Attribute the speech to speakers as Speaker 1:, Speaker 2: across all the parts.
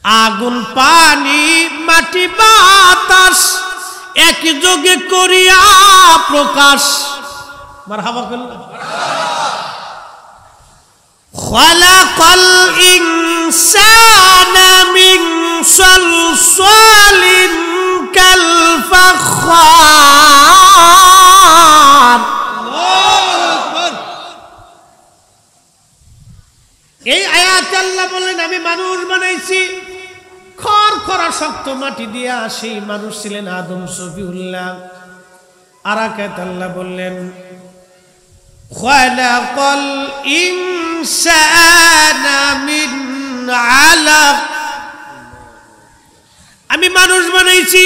Speaker 1: আগুন পানি মাটি বাতাস একযোগে করিয়া প্রকাশ। মারহাবা করলাম। খালাকাল ইনসানা মিন সালসালিন কাল ফাখার। এই আয়াতে আল্লাহ বলেন আমি মানুষ বানাইছি খড়খড়া শক্ত মাটি দিয়া। সেই মানুষ ছিলেন আদম সফিউল্লাহ। আর আয়াতে আল্লাহ বললেন খালাকাল ইনসানা মিন আলাক। আমি মানুষ বানাইছি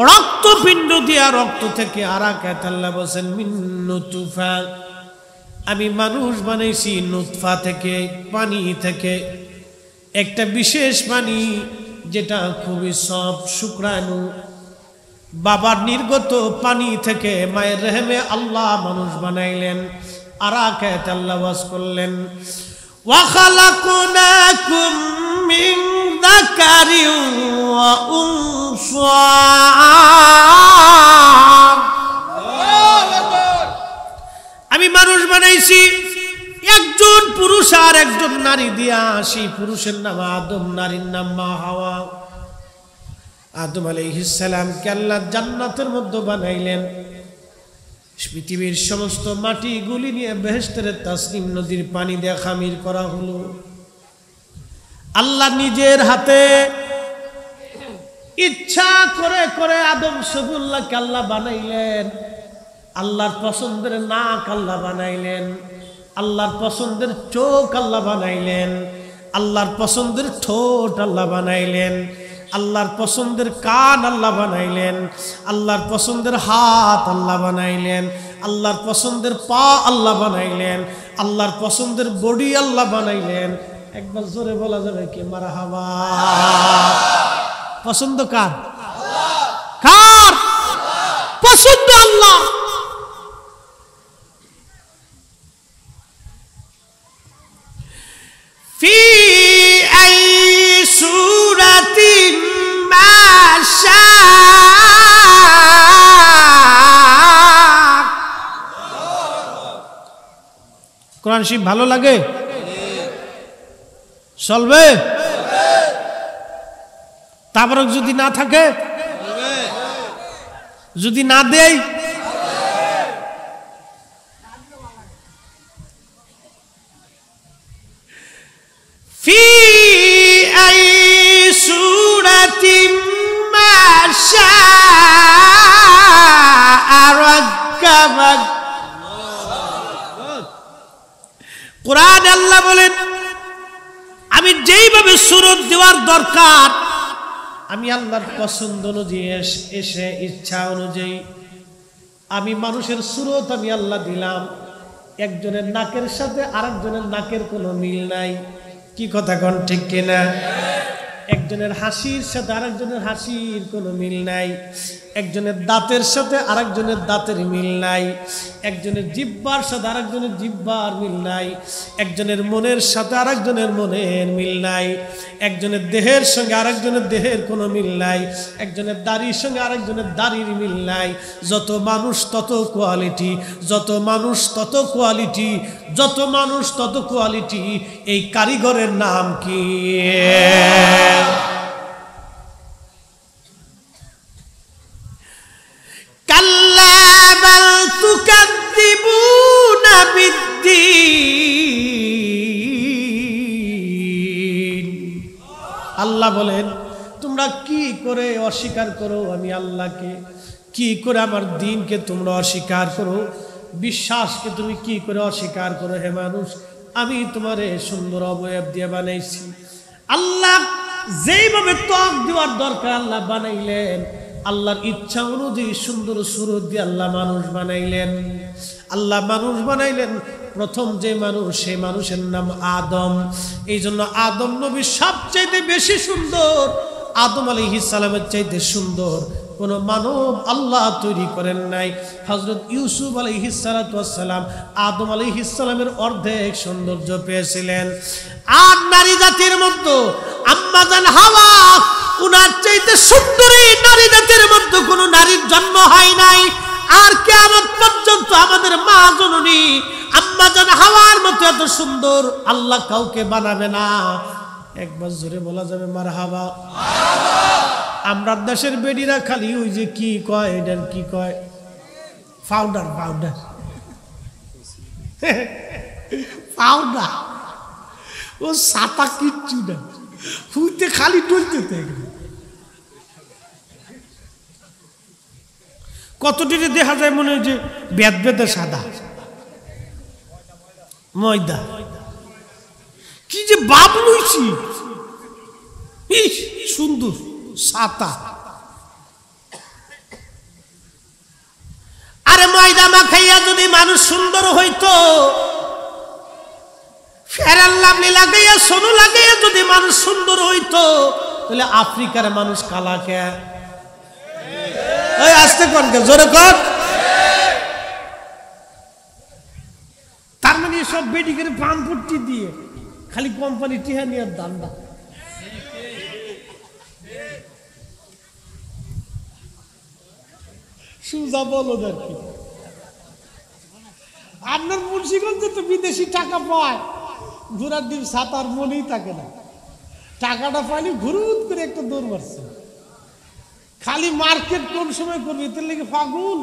Speaker 1: রক্তপিণ্ড দিয়া, রক্ত থেকে। আর আয়াতে আল্লাহ বলেন মিন নুতফা। আমি মানুষ বানাইছি নুতফা থেকে, পানি থেকে, একটা বিশেষ পানি যেটা খুবই সফট শুক্রাণু। বাবার নির্গত পানি থেকে মায়ের রেহেমে আল্লাহ মানুষ বানাইলেন। আর আয়াতে আল্লাহ ওয়াজ করলেন ওয়া খালাকনাকুম মিন যাকারিন ওয়া উনসা। আমি মানুষ বানাইছি একজন পুরুষ আর একজন নারী দিয়া। সেই পুরুষের নাম আদম, নারীর নাম মা হাওয়া। আদম আলাইহিস সালামকে আল্লাহ জান্নাতের মধ্যে বানাইলেন। পৃথিবীর সমস্ত মাটিগুলি নিয়ে বেহেশতের তাসনিম নদীর পানি দিয়ে খামির করা হলো। আল্লাহ নিজের হাতে ইচ্ছা করে করে আদম সফিউল্লাহকে আল্লাহ বানাইলেন। আল্লাহর পছন্দের নাক আল্লাহ বানাইলেন, আল্লাহর পছন্দের চোখ আল্লাহ বানাইলেন, আল্লাহর পছন্দের ঠোঁট আল্লাহ বানাইলেন, আল্লাহর পছন্দের কান আল্লাহ বানাইলেন, আল্লাহর পছন্দের হাত আল্লাহ বানাইলেন, আল্লাহর পছন্দের পা আল্লাহ বানাইলেন, আল্লাহর পছন্দের বডি আল্লাহ বানাইলেন। একবার জোরে বলা যাবে কি মারহাবা? পছন্দ কার? কার পছন্দ? আল্লাহ। في أي سورة ما شاء। কোরআন শরীফ ভালো লাগে? চলবে? তারপর যদি না থাকে, যদি না দেয়, في أي سورة ما شاء ركبك। কুরআন আল্লাহ বলেন আমি যেইভাবে সূরত দেওয়ার দরকার আমি আল্লাহর পছন্দ অনুযায়ী এসে ইচ্ছা অনুযায়ী আমি মানুষের সূরত আমি আল্লাহ দিলাম। একজনের নাকের সাথে আরেকজনের নাকের কোনো মিল নাই। কি কথা কোন ঠিক কিনা? একজনের হাসির সাথে আরেকজনের হাসির কোনো মিল নাই। একজনের দাঁতের সাথে আরেকজনের দাঁতের মিল নাই। একজনের জিহ্বার সাথে আরেকজনের জিহ্বার মিল নাই। একজনের মনের সাথে আরেকজনের মনের মিল নাই। একজনের দেহের সঙ্গে আরেকজনের দেহের কোনো মিল নাই। একজনের দাড়ির সঙ্গে আরেকজনের দাড়ির মিল নাই। যত মানুষ তত কোয়ালিটি, যত মানুষ তত কোয়ালিটি, যত মানুষ তত কোয়ালিটি। এই কারিগরের নাম কি? কাল্লা বাল তুকাদ্দিবুনা বিদ্দীন। আল্লাহ বলেন তোমরা কি করে অস্বীকার করো আমি আল্লাহকে, কি করে আমার দ্বীনকে তোমরা অস্বীকার করো, বিশ্বাসকে তুমি কি করে অস্বীকার করো। হে মানুষ আমি তোমারে সুন্দর অবয়ব দিয়ে বানাইছি। আল্লাহ যেইভাবে ত্বক দেওয়ার দরকার আল্লাহ বানাইলেন। আল্লাহর ইচ্ছা অনুযায়ী সুন্দর সুরত দিয়ে আল্লাহ মানুষ বানাইলেন। আল্লাহ মানুষ বানাইলেন। প্রথম যে মানুষ সেই মানুষের নাম আদম। এই জন্য আদম নবী সবচাইতে বেশি সুন্দর। আদম আলাইহিস সালামের চাইতে সুন্দর কোন মানব আল্লাহ তৈরি করেন নাই। হযরত ইউসুফ আলাইহিস সালাতু ওয়াস সালাম আদম আলাইহিস সালামের অর্ধেক সৌন্দর্য পেয়েছিলেন। আর নারী জাতির মধ্যে আম্মা জান হাওয়া উনার চাইতে সুন্দরী নারী জাতির মধ্যে কোনো নারীর জন্ম হয় নাই। আর কিয়ামত পর্যন্ত আমাদের মা জননী আম্মা জান হাওয়ার মতো এত সুন্দর আল্লাহ কাউকে বানাবে না। একবার জোরে বলা যাবে মারহাবা। আমরা দেশের বেডিরা খালি ওই যে কি কয়, এটার কি কয়, পাউডার পাউডার পাউডার, ও সাতা কিচ্ছু না, হুইতে খালি টলতে থাকে। কতটি দেখা যায় মনে হয় যে বেদ বেদে সাদা ময়দা, কি যে বাপ লইছি সুন্দর সাতা। আরে ময়দা মাখাইয়া যদি মানুষ সুন্দর হইতো, ফেরান লাভলি লাগাইয়া সোনু লাগাইয়া যদি মানুষ সুন্দর হইতো, তাহলে আফ্রিকার মানুষ কালা কে? ওই আসতে কোন কে জোরে কর। তার মানে সব বেডিকের পান পট্টি দিয়ে খালি কোম্পানি টিহা নিয়ে দান্দা। সুজা বলো দেখি, আপনার মুন্সিগঞ্জে তো বিদেশি টাকা পায়, ঘোরার দিন সাতার মনেই থাকে না, টাকাটা পাইলে ঘুরুত করে একটা দৌড় মারছে। খালি মার্কেট কোন সময় করবে এতে লেগে ফাগুন।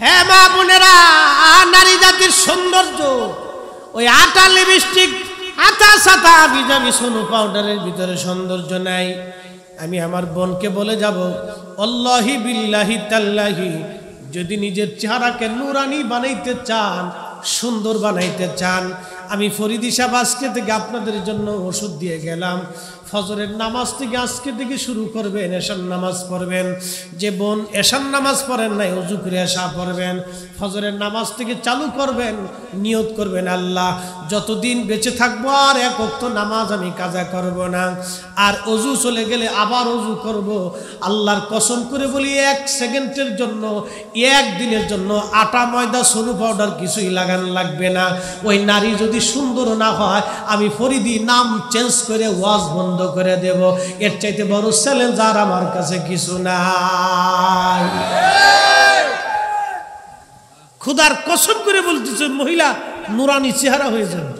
Speaker 1: হ্যাঁ মা বোনেরা, নারী জাতির সৌন্দর্য ওই আটা লিপস্টিক আটা সাতা বিজাবি সোনু পাউডারের ভিতরে সৌন্দর্য নাই। আমি আমার বোনকে বলে যাব, আল্লাহি বিল্লাহি তাল্লাহি, যদি নিজের চেহারাকে নুরানি বানাইতে চান, সুন্দর বানাইতে চান, আমি ফরিদি সাহেব আজকে থেকে আপনাদের জন্য ওষুধ দিয়ে গেলাম। ফজরের নামাজ থেকে আজকে থেকে শুরু করবেন, এশার নামাজ পড়বেন। যে বোন এশার নামাজ পড়েন নাই, ওযু করে এশা পড়বেন। ফজরের নামাজ থেকে চালু করবেন, নিয়ত করবেন, আল্লাহ যতদিন বেঁচে থাকবো আর এক ওয়াক্ত নামাজ আমি কাজা করব না। আর ওযু চলে গেলে আবার ওযু করব। আল্লাহর কসম করে বলি, এক সেকেন্ডের জন্য, এক দিনের জন্য আটা ময়দা সোনু পাউডার কিছুই লাগান লাগবে না। ওই নারী যদি সুন্দর না হয়, আমি ফরিদি নাম চেঞ্জ করে ওয়াজ বন্ধ করে দেব। এর চাইতে বড় চ্যালেঞ্জ আর আমার কাছে কিছু নাই। খুদার কসম করে বলতেছে, মহিলা নুরানি চেহারা হয়ে যাবে।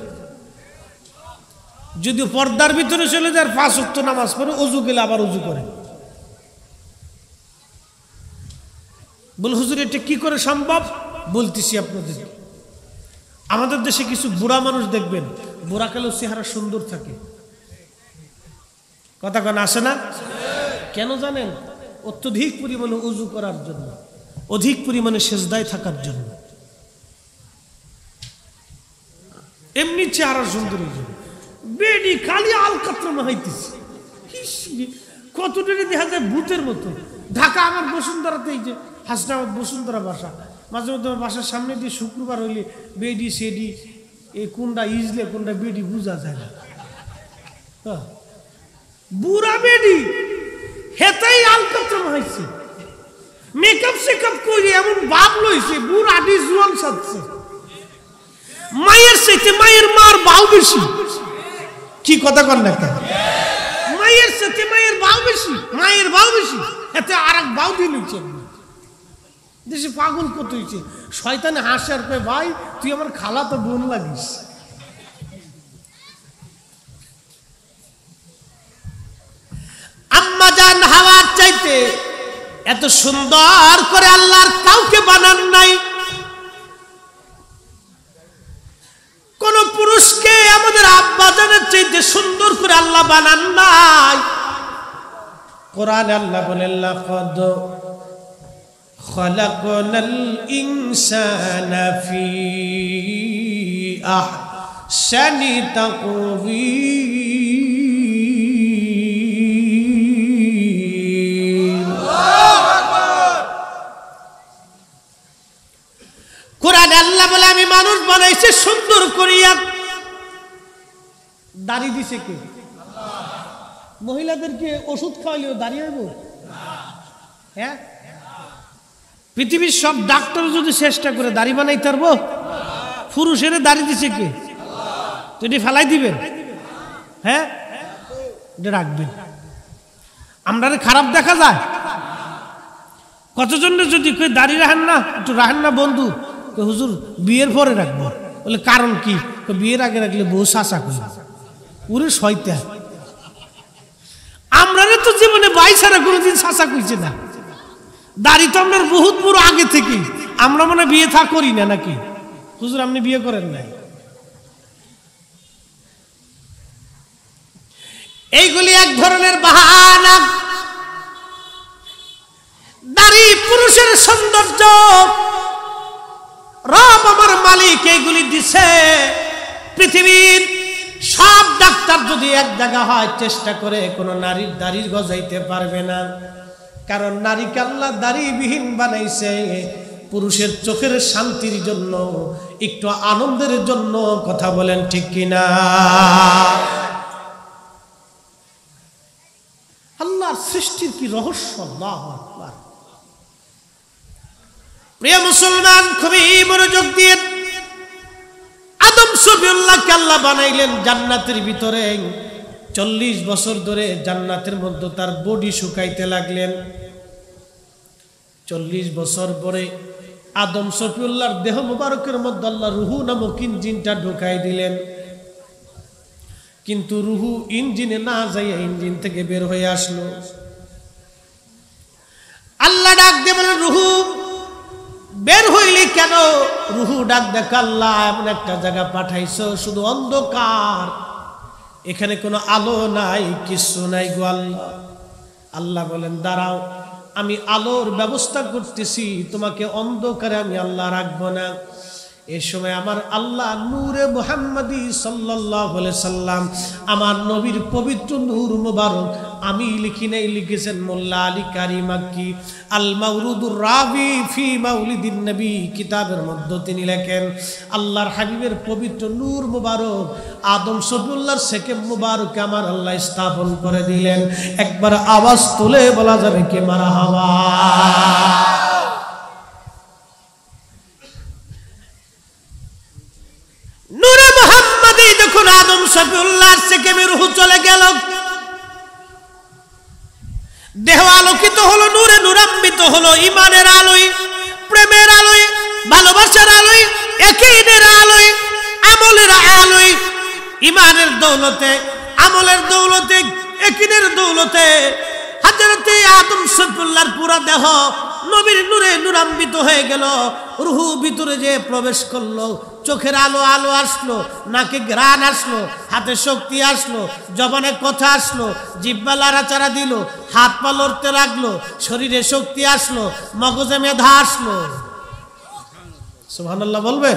Speaker 1: যদি পর্দার ভিতরে চলে যায়, 5 ওয়াক্ত নামাজ পড়ে, ওযু গেলে আবার ওযু করে। বল হুজুর এটা কি করে সম্ভব? বলতেছি আপনাদের। আমাদের দেশে কিছু বুড়া মানুষ দেখবেন, বুড়া কালেও চেহারা সুন্দর থাকে। কথা কেন আসে না? কেন জানেন? অত্যধিক পরিমাণে ওযু করার জন্য, অধিক পরিমাণে সেজদায় থাকার জন্য। এমনি চেহারা সুন্দর হয়ে যাবে। বেডি খালি আলকাতরামা হইতেছে, কতটা দেখা যায় ভূতের মতো। ঢাকা আমার বসুন্ধরাতে, এই যে হাসনাবাদ বসুন্ধরা বাসা, মাঝে মধ্যে বাসার সামনে দিয়ে শুক্রবার হইলে বেডি সেডি, এই কোনটা ইজলে কোনটা বেডি বোঝা যায় না। বুড়া বেডি হেতাই আলকাতরামা হয়েছে, মেকআপ সেকআপ করে এমন ভাব লইছে, বুড়া ডি জোয়ান সাজছে। মায়ের সাথে মায়ের মার বাউ বেশি। কি কথা কন না কেন? মায়ের সাথে মায়ের বাউ বেশি, মায়ের বাউ বেশি, এতে আর এক বাউ দিয়ে লইছে। দেশে পাগল কত হয়েছে। শয়তানে হাসে আর কয়, ভাই তুই আমার খালা তো বোন লাগিস। আম্মা জান হাওয়ার চাইতে এত সুন্দর করে আল্লাহর কাউকে বানান নাই। কোন পুরুষকে আমাদের আব্বা জানের চাইতে সুন্দর করে আল্লাহ বানান নাই। কোরআনে আল্লাহ বলেন, লাকাদ খালাকনাল ইনসানা ফি আহসানি তাকওয়ীম। কোরআনে আল্লাহ বলে, আমি মানুষ বানাইছি সুন্দর করিয়া। দাড়ি দিছে কে? মহিলাদেরকে ওষুধ খাওয়াইলেও দাড়ি হইব? হ্যাঁ, পৃথিবীর সব ডাক্তার যদি চেষ্টা করে দাড়ি বানাইতে পারবো? পুরুষের দাড়ি দিছে কে? তো এটি ফেলাই দিবেন? হ্যাঁ, এটা রাখবেন। আমরা খারাপ দেখা যায় কতজন যদি কই দাড়ি রাখেন না, একটু রাখেন না বন্ধু, হুজুর বিয়ের পরে রাখবো। বলে কারণ কি? বিয়ের আগে রাখলে বউ চাচা কই, ওরে শয়তান। আমরা তো জীবনে বাই ছাড়া কোনোদিন চাচা কইছে না। দাড়ি তো আপনার বহুত বড় আগে থেকে। আমরা মনে বিয়ে থা করি না নাকি? হুজুর আপনি বিয়ে করেন নাই। এইগুলি এক ধরনের বাহানা। দাড়ি পুরুষের সৌন্দর্য, রব আমার মালিক এইগুলি দিছে। পৃথিবীর সব ডাক্তার যদি এক জায়গা হয় চেষ্টা করে কোনো নারীর দাড়ি গজাইতে পারবে না, কারণ নারীকে আল্লাহ দাড়িবিহীন বানাইছে পুরুষের চোখের শান্তির জন্য, একটু আনন্দের জন্য। কথা বলেন ঠিক কিনা? আল্লাহর সৃষ্টির কি রহস্য! আল্লাহু আকবার। প্রিয় মুসলমান, খুবই মনোযোগ দিয়ে, আদম সফিউল্লাহকে আল্লাহ বানাইলেন জান্নাতের ভিতরে। 40 বছর ধরে জান্নাতের মধ্যে তার বডি শুকাইতে লাগলেন। 40 বছর পরে আদম সফিউল্লাহর দেহ মুবারকের মধ্যে আল্লাহ রুহু নামক ইঞ্জিনটা ঢুকাই দিলেন। কিন্তু রুহু ইঞ্জিনে না যাইয়া ইঞ্জিন থেকে বের হয়ে আসলো। আল্লাহ ডাক দিয়ে বলেন, রুহু বের হইলি কেন? রুহু ডাক দেখ, আল্লাহ এমন একটা জায়গা পাঠাইছো শুধু অন্ধকার, এখানে কোনো আলো নাই, কিছু নাই গো আল্লাহ। আল্লাহ বলেন, দাঁড়াও, আমি আলোর ব্যবস্থা করতেছি, তোমাকে অন্ধকারে আমি আল্লাহ রাখবো না। এই সময় আমার আল্লাহ নূরে মুহাম্মাদি সাল্লাল্লাহু আলাইহি সাল্লাম, আমার নবীর পবিত্র নূর মুবারক, আমি লিখি নাই, লিখেছেন মোল্লা আলী কারি মাক্কি আল মাউরুদুর রাবি ফি মাউলিদিন নবী কিতাবের মধ্যে তিনি লেখেন, আল্লাহর হাবিবের পবিত্র নূর মুবারক আদম সফিউল্লাহর সেকেম মুবারকে আমার আল্লাহ স্থাপন করে দিলেন। একবার আওয়াজ তুলে বলা যাবে কে মারহাবা। নূরে মুহাম্মাদি যখন আদম সফিউল্লাহর সেকেমে রূহ চলে গেল, দেহ আলোকিত হলো, নূরে নূরান্বিত হলো, ইমানের আলোয়, প্রেমের আলোয়, ভালোবাসার আলোয়, ইয়াকিনের আলোয়, আমলের আলোয়, ইমানের দৌলতে, আমলের দৌলতে, ইয়াকিনের দৌলতে হযরতে আদম সফিউল্লাহর পুরা দেহ নবীর নূরে নূরান্বিত হয়ে গেল। রূহ ভিতরে যে প্রবেশ করলো, চোখের আলো আলো আসলো, নাকে ঘ্রাণ আসলো, হাতে শক্তি আসলো, জবানে কথা আসলো, জিহ্বা লাড়াচাড়া দিল, হাত পা লড়তে লাগলো, শরীরে শক্তি আসলো, মগজে মেধা আসলো। সুবহানাল্লাহ বলবেন।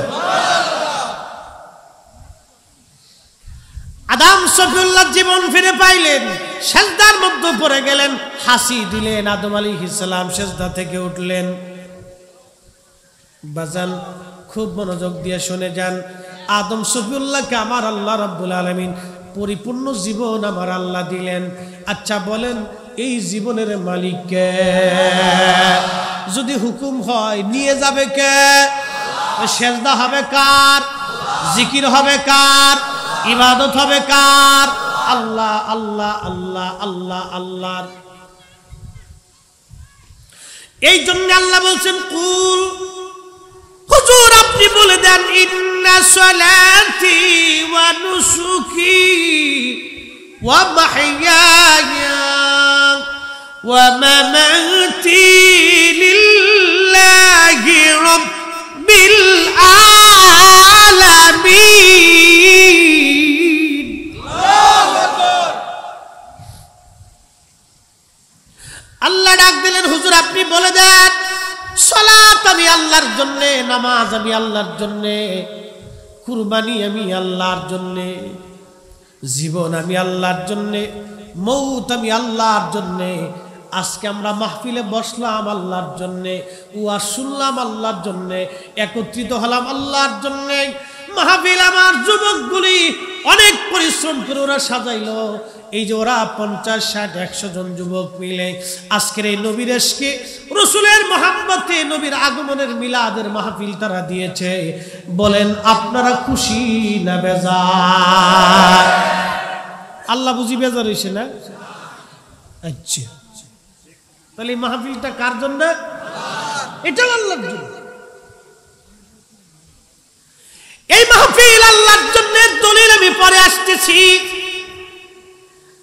Speaker 1: আদম সফিউল্লাহ জীবন ফিরে পাইলেন, সেজদার মধ্যে পড়ে গেলেন, হাসি দিলেন। আদম আলাইহিস সালাম সেজদা থেকে উঠলেন। বাজান খুব মনোযোগ দিয়ে শুনে যান, আদম সফিউল্লাহকে আমার আল্লাহ রাব্বুল আলামিন পরিপূর্ণ জীবন আমার আল্লাহ দিলেন। আচ্ছা বলেন, এই জীবনের মালিক কে? যদি হুকুম হয় নিয়ে যাবে কে? সেজদা হবে কার? জিকির হবে কার? ইবাদত হবে কার? আল্লাহ আল্লাহ আল্লাহ আল্লাহ আল্লাহ। এই জন্য আল্লাহ বলছেন, কুল, হুজুর আপনি বলে দেন, ইন্না সলাতি ওয়া নুসুকি ওয়া মাহইয়ায়া ওয়া মামাতি লিল্লাহি রাব্বিল আলামিন। আল্লাহ ডাক দিলেন, হুজুর আপনি বলে দেন, সালাত আমি আল্লাহর জন্য, নামাজ আমি আল্লাহর জন্য, কুরবানি আমি আল্লাহর জন্য, জীবন আমি আল্লাহর জন্য, মৌত আমি আল্লাহর জন্য। আজকে আমরা মাহফিলে বসলাম আল্লাহর জন্য, ওয়াজ শুনলাম আল্লাহর জন্য, একত্রিত হলাম আল্লাহর জন্য। মাহফিল আমার যুবকগুলি অনেক পরিশ্রম করে ওরা সাজাইলো, এই যে ওরা 50, 60, 100 জন যুবক মিলে আজকের এই নবীর এশকে রাসূলের মহব্বতে নবীর আগমনের মিলাদের মাহফিল তারা দিয়েছে। বলেন আপনারা খুশি না বেজার? আল্লাহ বুঝি বেজার হইছে না? আচ্ছা, তাহলে এই মাহফিলটা কার জন্য? এটা আল্লাহর জন্য। এই মাহফিল আল্লাহর জন্য। দলিল আমি পরে আসতেছি।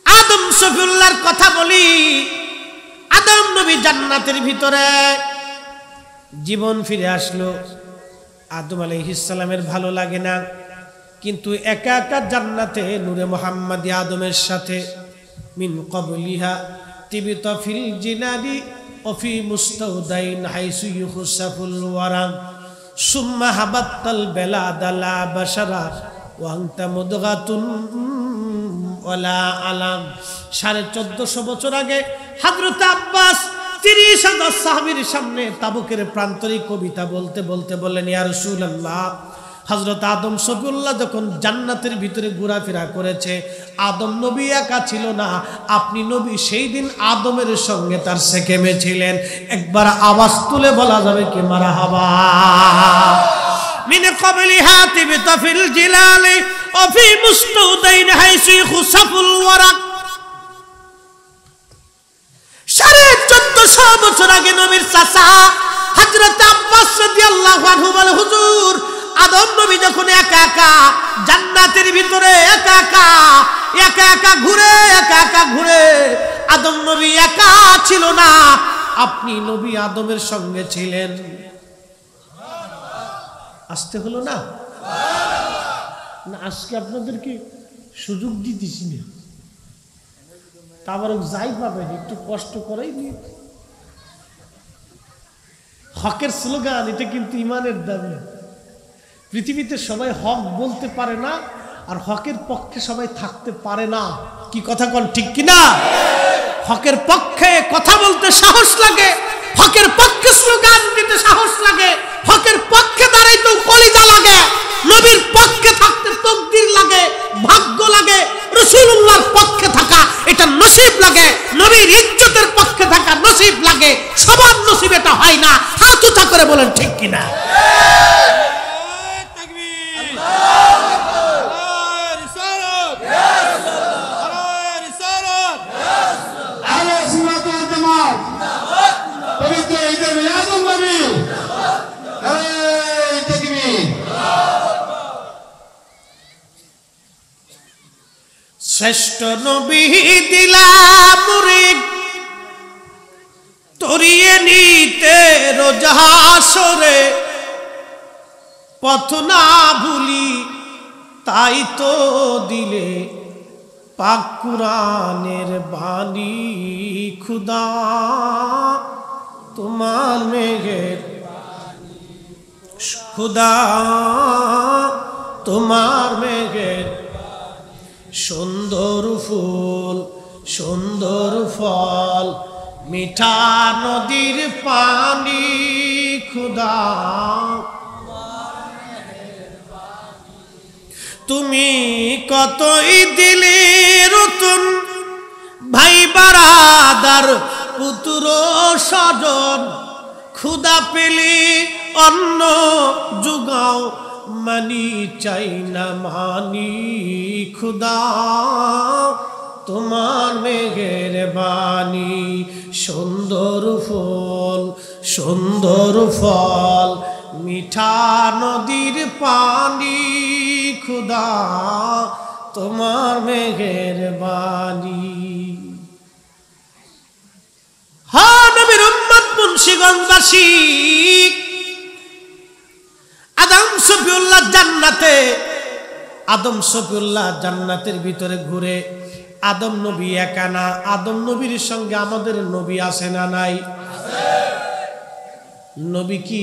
Speaker 1: আদম সফিউল্লাহর কথা বলি। আদম নবী জান্নাতের ভিতরে জীবন ফিরে আসলো। আদম আলাইহিস সালামের ভালো লাগে না, কিন্তু একা একা জান্নাতে নূরে মুহাম্মাদি আদমের সাথে মিন ক্বাবলিহা তিবিতা ফিল জিনাদি ওয়া ফি মুস্তাউদাইন হাইসু ইউখসাফুল ওয়ারাম সুম্মা হাবাতাল বেলাদালা বাশারা ওয়া আনতা মুদগাতুন ওয়ালা আলাম। 1450 বছর আগে হযরত আব্বাস 30,000 সাহাবীর সামনে তাবুকের প্রান্তরে কবিতা বলতে বলতে বললেন, ইয়া রাসূলুল্লাহ, হযরত আদম সফিউল্লাহ যখন জান্নাতের ভিতরে ঘোরাফেরা করেছে, আদম নবী একা ছিল না, আপনি নবী সেই দিন আদমের সঙ্গে তার সেকেমে ছিলেন। একবার আওয়াজ তুলে বলা যাবে কি মারহাবা? মিন ক্বাবলিহা তিবতা ফিল জিলালি ওয়া ফি মুস্তাউদাইন হাইসু ইখসাফুল ওয়ারাক। 1450 বছর আগে নবীর চাচা হযরত আব্বাস রাদিয়াল্লাহু আনহু বলে, হুজুর, আদম নবী যখন একা একা জান্নাতের ভিতরে একা একা ঘুরে, আদম নবী একা ছিল না, আপনি নবী আদমের সঙ্গে ছিলেন। আসতে হলো না? আজকে আপনাদেরকে সুযোগ দিতেছি না, তারপর যাই পাবেন একটু কষ্ট করেই নিয়ে। হকের স্লোগান, এটা কিন্তু ইমানের দাবি। পৃথিবীতে সবাই হক বলতে পারে না, আর হকের পক্ষে সবাই থাকতে পারে না। কি কথা কোন ঠিক কিনা? হকের পক্ষে কথা বলতে সাহস লাগে, হকের পক্ষে স্লোগান দিতে সাহস লাগে, হকের পক্ষে দাঁড়াইতে কলিজা লাগে, নবীর পক্ষে থাকতে তকদির লাগে, ভাগ্য লাগে, রাসূলুল্লাহর পক্ষে থাকা এটা নসিব লাগে, নবীর ইজ্জতের পক্ষে থাকা নসিব লাগে। সবার নসিব এটা হয় না। হাত উঁচা করে বলেন ঠিক কিনা? শ্রেষ্ঠ নবী দিলাম মুরিদ তরিয়ে নিতে রোজাসরে, পথ না ভুলি তাই তো দিলে পাক কুরআনের বাণী। খুদা তোমার মেঘের, খুদা তোমার মেঘের সুন্দর ফুল সুন্দর ফল, মিঠা নদীর পানি। খুদা তুমি কতই দিলে রতন, ভাই বারাদার পুত্র স্বজন। খুদা পেলি অন্ন জুগাও, মানি চাই না মানি। খুদা তোমার মেঘের বাণী, সুন্দর ফুল সুন্দর ফল, মিঠা নদীর পানি। খুদা তোমার মেঘের বাণী। হ্যাঁ, নবীর উম্মত মুন্সিগঞ্জবাসী, আদম সফিউল্লাহ জান্নাতে, আদম সফিউল্লাহ জান্নাতের ভিতরে ঘুরে। আদম নবী একা না, আদম নবীর সঙ্গে আমাদের নবী আছে না নাই? নবী কি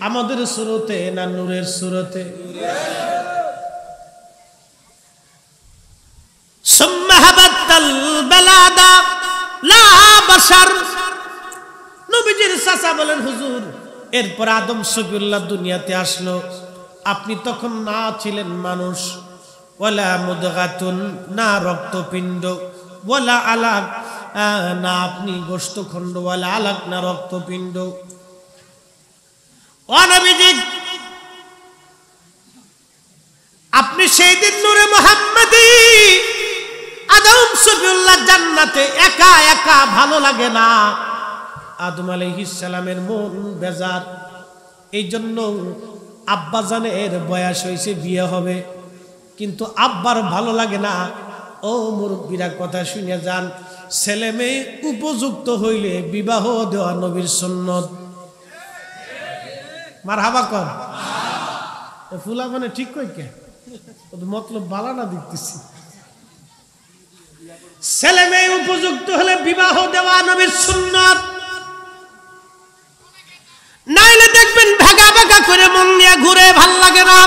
Speaker 1: আমাদের সুরতে না নূরের সুরতে? নবীজির চাচা বলেন, হুজুর, এরপর আদম সফিউল্লাহ দুনিয়াতে আসলো, আপনি তখন না ছিলেন মানুষ, ওয়ালা মুদগাতুন, না রক্তপিণ্ড, ওয়ালা আলাক না আপনি গোশতখণ্ড, ওয়ালা আলাক না রক্তপিণ্ড। ও নবীজি আপনি সেই দিন নূরে মুহাম্মাদি আদম সফিউল্লাহ জান্নাতে একা একা ভালো লাগে না। আদম আলাইহিস সালামের মন বেজার, এই জন্য আব্বাজানের বয়স হয়েছে, বিয়ে হবে, কিন্তু আব্বার ভালো লাগে না। ও মুরব্বীরা কথা শুনে যান, ছেলে মেয়ে উপযুক্ত হইলে বিবাহ দেওয়া নবীর সুন্নত। মারহাবা কর। ফুলা মানে ঠিক কই কে মতলব বালা না দেখতেছি। ছেলে মেয়ে উপযুক্ত হলে বিবাহ দেওয়া নবীর সুন্নত, নাইলে দেখবেন ভাগা ভাগা করে মন নিয়ে ঘুরে, ভাল লাগে না।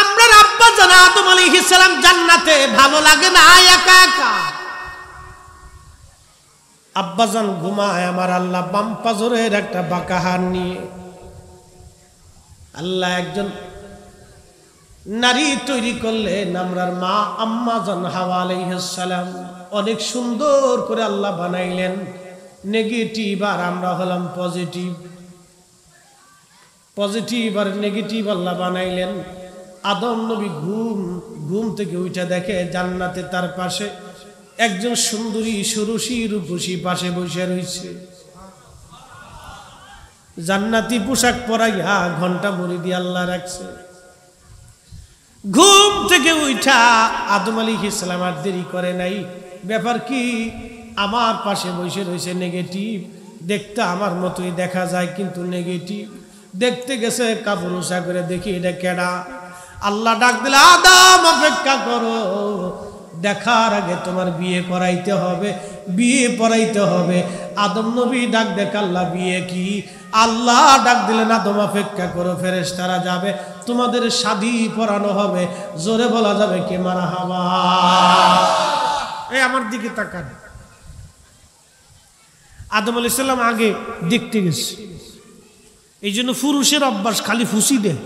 Speaker 1: আমরা আব্বা জান আদম আলাইহিস সালাম জান্নাতে ভালো লাগে না একা একা। আব্বাজান ঘুমায়, আমার আল্লাহ বাম পাজরের একটা বাঁকা হাড় নিয়ে আল্লাহ একজন নারী তৈরি করলেন, আমরার মা আম্মা জান হাওয়া আলাইহিস সালাম। অনেক সুন্দর করে আল্লাহ বানাইলেন, নেগেটিভ আর আমরা হলাম পজিটিভ। পজিটিভ আর নেগেটিভ আল্লাহ বানাইলেন। আদম নবী ঘুম থেকে উঠে দেখে জান্নাতে তার পাশে একজন সুন্দরী সুরুষী রূপসী পাশে বসে রয়েছে। জান্নাতি পোশাক পরাইয়া ঘন্টা মুড়ি দিয়ে আল্লাহ রাখছে। ঘুম থেকে উঠা আদম আলাইহিস সালাম আর দেরি করে নাই, ব্যাপার কি আমার পাশে বসে রয়েছে নেগেটিভ, দেখতে আমার মতোই দেখা যায় কিন্তু নেগেটিভ। দেখতে গেছে কাপড় উষা করে, দেখি এটা কেডা। আল্লাহ ডাক দিলে আদম অপেক্ষা করো, দেখার আগে তোমার বিয়ে করাইতে হবে, বিয়ে পড়াইতে হবে। আদম নবী ডাক দেখ আল্লাহ বিয়ে কি? আল্লাহ ডাক দিলেন আদম অপেক্ষা করো, ফেরেশতারা যাবে, তোমাদের শাদী পড়ানো হবে। জোরে বলা যাবে কে মারহাবা। এই আমার দিকে তাকান। আদম আলাইহিস সালাম আগে দেখতে গেছে, এই জন্য পুরুষের অভ্যাস খালি ফুসি দেয়।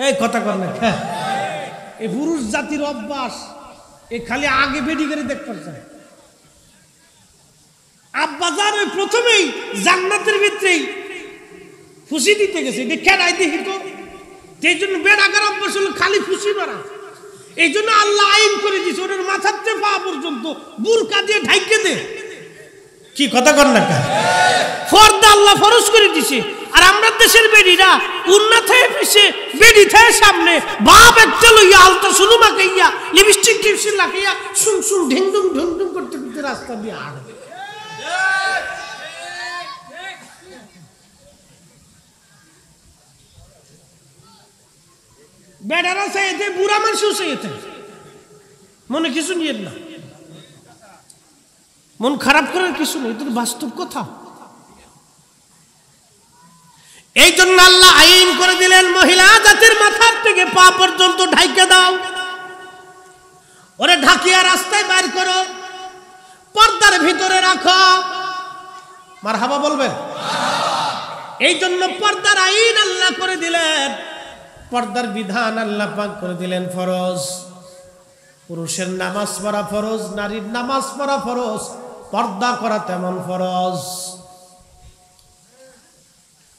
Speaker 1: এই কথা কর না, এই পুরুষ জাতির অভ্যাস, এই খালি আগে বেডি করে দেখতে চায়। আব্বাজান ওই প্রথমেই জান্নাতের ভিতরেই ফুসি দিতে গেছে, খেলাই দেখি তো। এই জন্য বেড়াকার অভ্যাস হলো খালি ফুসি মারা। এই জন্য আল্লাহ আইন করে দিয়েছে, ওদের মাথার থেকে পা পর্যন্ত বুরকা দিয়ে ঢাইকে দে। কি কথা কর না, ফর্দা আল্লাহ ফরজ করে দিছে। আর আমরা দেশের বেডিরা উন্না থেকে পিছে, বেডি থেকে সামনে, বাপ একটা লইয়া আলতা শুরু মাখাইয়া, লিপস্টিক টিপস্টিক লাগাইয়া শুন শুন ঢিংডুম ঢুংডুম করতে করতে রাস্তা দিয়ে হাঁটে। বেডারা চাইতে, বুড়া মানুষও চাইতে, মনে কিছু নিয়ে না, মন খারাপ করার কিছু নেই, এটা বাস্তব কথা। এই জন্য আল্লাহ আইন করে দিলেন, মহিলা জাতির মাথার থেকে পা পর্যন্ত ঢাইকে দাও, ওরে ঢাকিয়া রাস্তায় বাইর করো, পর্দার ভিতরে রাখো। মারহাবা বলবেন। এই জন্য পর্দার আইন আল্লাহ করে দিলেন, পর্দার বিধান আল্লাহ পাক করে দিলেন ফরজ। পুরুষের নামাজ পড়া ফরজ, নারীর নামাজ পড়া ফরজ, পর্দা করা তেমন ফরজ।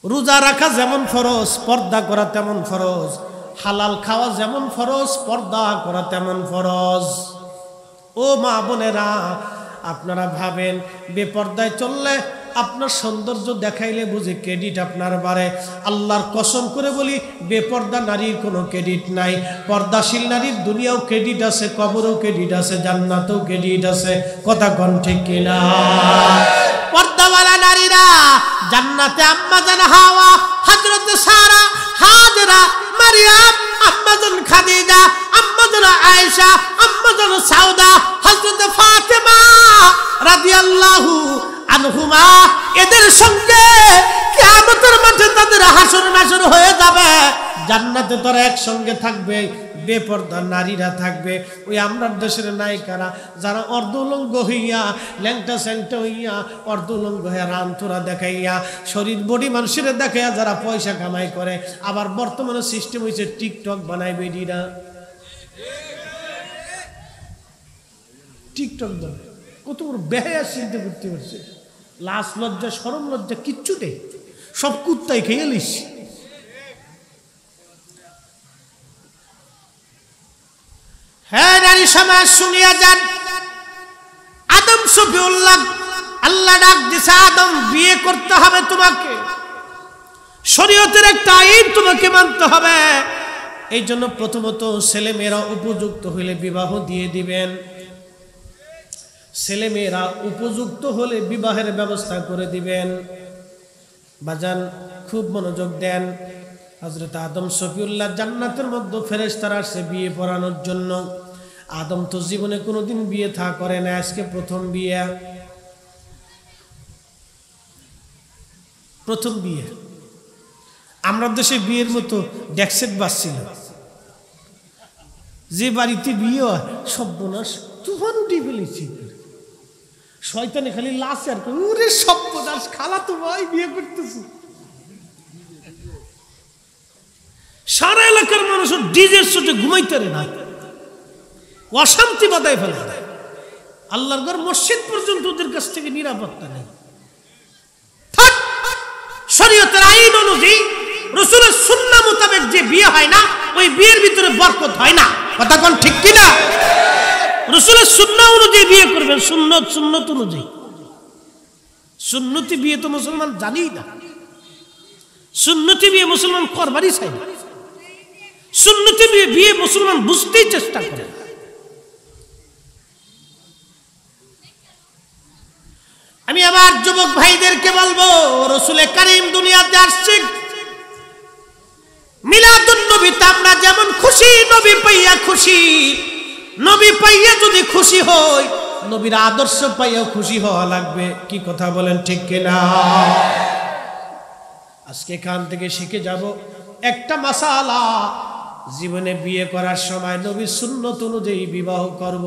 Speaker 1: রোজা রাখা যেমন ফরজ, পর্দা করা তেমন ফরজ। হালাল খাওয়া যেমন ফরজ, পর্দা করা তেমন ফরজ। ও মা বোনেরা, আপনারা ভাবেন বেপর্দায় চললে আপনার সৌন্দর্য দেখাইলে বুঝে ক্রেডিট আপনার বাড়ে। আল্লাহর কসম করে বলি, বেপর্দা নারীর কোনো ক্রেডিট নাই। পর্দাশীল নারীর দুনিয়াও ক্রেডিট আছে, কবরেও ক্রেডিট আছে, জান্নাতেও ক্রেডিট আছে। কথা কোন ঠিক কিনা? পর্দাওয়ালা নারীরা জান্নাতে আম্মা জান হাওয়া, হযরত সারা, হাজরা, মারিয়াম, আম্মা জান খাদিজা, আম্মা জান আয়েশা, আম্মা জান সাউদা, হযরত ফাতেমা রাদিয়াল্লাহু আনহুমা, এদের সঙ্গে কিয়ামতের মাঠে তাদের হাসর নাসর হয়ে যাবে। জান্নাতে তারা একসঙ্গে থাকবে, বেপর্দা নারীরা থাকবে। ওই আমরা দেশের নায়িকারা যারা অর্ধউলঙ্গ হইয়া, ল্যাংটা স্যাংটা হইয়া, অর্ধউলঙ্গ হইয়া রামথোরা দেখাইয়া, শরীর বডি মানুষের দেখাইয়া যারা পয়সা কামাই করে। আবার বর্তমানে সিস্টেম হয়েছে টিকটক বানায় বেডিরা। টিকটক দল কত বড় বেহায়া চিন্তা করতে পারছে, লাজ লজ্জা শরম লজ্জা কিচ্ছু নেই, সব কুত্তাই খেয়ে লিস। হ্যাঁ নারী সমাজ শুনিয়া যান, আদম সফিউল্লাহ আল্লাহ ডাক দিছে, আদম বিয়ে করতে হবে তোমাকে, শরীয়তের একটা আইন তোমাকে মানতে হবে। এই জন্য প্রথমত ছেলে মেয়েরা উপযুক্ত হলে বিবাহ দিয়ে দিবেন, ছেলে মেয়েরা উপযুক্ত হলে বিবাহের ব্যবস্থা করে দিবেন। বাজান খুব মনোযোগ দেন। হযরত আদম সফিউল্লাহ জান্নাতের মধ্যে ফেরেশতারা আসে বিয়ে পড়ানোর জন্য। আদম তো জীবনে কোনোদিন বিয়ে থা করে না, আজকে প্রথম বিয়ে, প্রথম বিয়ে। আমরা দেশে বিয়ের মতো ডেক্সেট বাজছিল, যে বাড়িতে বিয়ে হয় সর্বনাশ তুফান উঠে ফেলেছি, শয়তানে খালি লাশে আর ওরে সর্বনাশ খালা তো ভাই বিয়ে করতেছে। সারা এলাকার মানুষ ডিজের চোটে ঘুমাইতে পারে না, অশান্তি বাদায় ফেলে। আল্লাহর ঘর মসজিদ পর্যন্ত ওদের কাছ থেকে নিরাপত্তা নেই। শরীয়তের আইন অনুযায়ী রাসূলের সুন্নাহ মোতাবেক যে বিয়ে হয় না, ওই বিয়ের ভিতরে বরকত হয় না। কথা কোন ঠিক কিনা? রাসূলের সুন্নাহ অনুযায়ী বিয়ে করবেন, সুন্নত অনুযায়ী। সুন্নতি বিয়ে তো মুসলমান জানেই না, সুন্নতি বিয়ে মুসলমান করবারই চাই না, সুন্নতি বিয়ে মুসলমান বুঝতেই চেষ্টা করে। আমি আমার যুবক ভাইদেরকে বলবো, রাসূল কারীম দুনিয়াতে আসছে, মিলাদুন নবীতে আমরা যেমন খুশি, নবী পাইয়া খুশি, নবী পাইয়া যদি খুশি হই, নবীর আদর্শ পাইয়া খুশি হওয়া লাগবে। কি কথা বলেন ঠিক কিনা? আজকে এখান থেকে শিখে যাব একটা মাসালা, জীবনে বিয়ে করার সময় নবীর সুন্নত অনুযায়ী বিবাহ করব,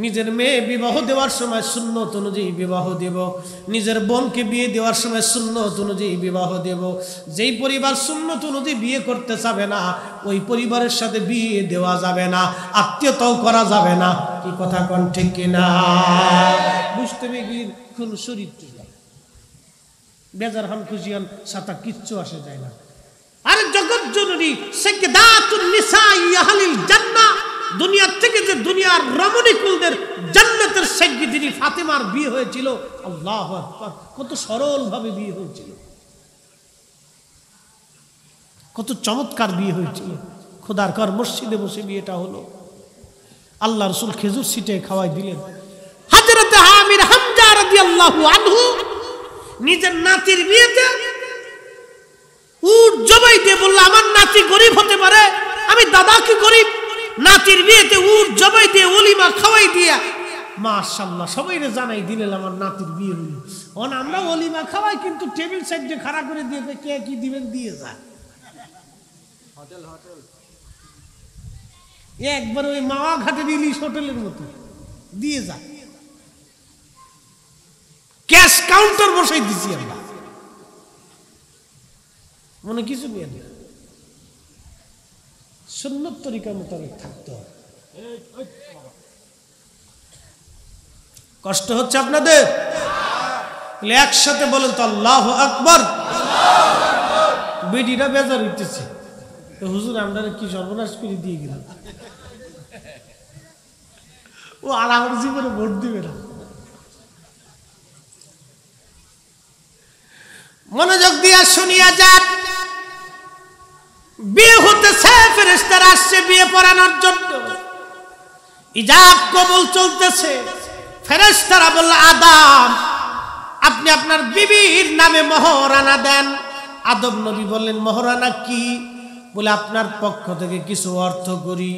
Speaker 1: নিজের মেয়ে বিবাহ দেওয়ার সময় সুন্নত অনুযায়ী বিবাহ দেব, নিজের বোনকে বিয়ে দেওয়ার সময় সুন্নত অনুযায়ী বিবাহ দেব। যেই পরিবার সুন্নত অনুযায়ী বিয়ে করতে চাবে না, ওই পরিবারের সাথে বিয়ে দেওয়া যাবে না, আত্মীয়তাও করা যাবে না। কি কথা কোন ঠিক কিনা? বুঝতে বেগির কোন শরীর বেজার হন, খুশি হন, সাথে কিচ্ছু আসে যায় না। আরে জগৎ জননী সাইয়্যিদাতুন নিসাই আহলিল জান্নাহ, দুনিয়া থেকে যে দুনিয়ার রমণী কুলদের জান্নাতের সাইয়্যিদিনী ফাতেমার বিয়ে হয়েছিল। আল্লাহু আকবার, কত সরল ভাবে বিয়ে হয়েছিল, কত চমৎকার বিয়ে হয়েছিল। খোদার ঘর মসজিদে বসে বিয়েটা হলো। আল্লাহ রাসূল খেজুর ছিটে খাওয়াই দিলেন। হযরত আমির হামজা রাদিয়াল্লাহু আনহু নিজের নাতির বিয়েতে উট জবাই দিয়ে বলল, আমার নাতি গরিব হতে পারে, আমি দাদা কি গরিব, নাতির বিয়েতে উট জবাই দিয়ে ওলিমা খাওয়াই দিয়া মাশাআল্লাহ সবাইরে জানাই দিলেন আমার নাতির বিয়ে হলো। আমরা ওলিমা খাওয়াই, কিন্তু টেবিল সাইডে খাড়া করে দিয়ে কে কি দিবেন দিয়ে যায়। একবার ওই মাওয়া ঘাটের ইলিশ হোটেলের মতো দিয়ে যায়, ক্যাশ কাউন্টার বসাই দিছি আমরা, মনে কিছু নিয়ে নেই। সুন্নত তরিকা মোতাবেক থাকতে হবে। কষ্ট হচ্ছে আপনাদের? একসাথে বলেন তো আল্লাহু আকবার। বেডিরা বেজার হইতেছে, হুজুর আমরা কি সর্বনাশ করে দিয়ে গেলাম, ও আর আমার জীবনে ভোট দিবে না। মনোযোগ দিয়া শুনিয়া যান, বিয়ে হতেছে, ফেরেশতারা আসছে বিয়ে পড়ানোর জন্য, ইজাব কবুল চলতেছে। ফেরেশতারা বলল, আদম আপনি আপনার বিবির নামে মোহরানা দেন। আদম নবী বললেন, মোহরানা কি? বলে আপনার পক্ষ থেকে কিছু অর্থ করি।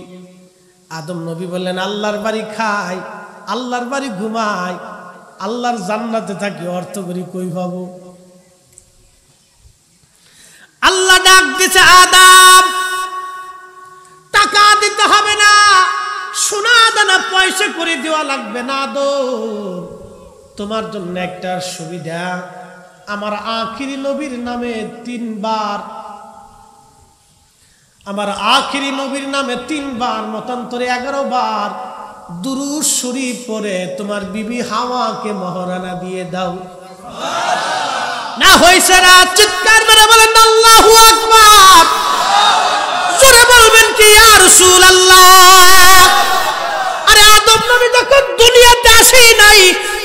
Speaker 1: আদম নবী বললেন, আল্লাহর বাড়ি খাই, আল্লাহর বাড়ি ঘুমাই, আল্লাহর জান্নাতে থাকি, অর্থ করি কই পাবো? আল্লাহ ডাক দিছে, আদম টাকা দিতে হবে না, সোনা দানা পয়সা করে দেওয়া লাগবে না। আদম তোমার জন্য একটা সুবিধা, আমার আখিরি নবীর নামে 3 বার, আমার আখিরি নবীর নামে 3 বার, মতান্তরে 11 বার দুরূদ শরীফ পড়ে তোমার বিবি হাওয়াকে মহারানা দিয়ে দাও। না হয়েছে না? চিৎকার মেরে বলেন আল্লাহু আকবার। জোরে বলবেন কি ইয়া রাসূলুল্লাহ। আরে আদম নবী যখন দুনিয়াতে আসে নাই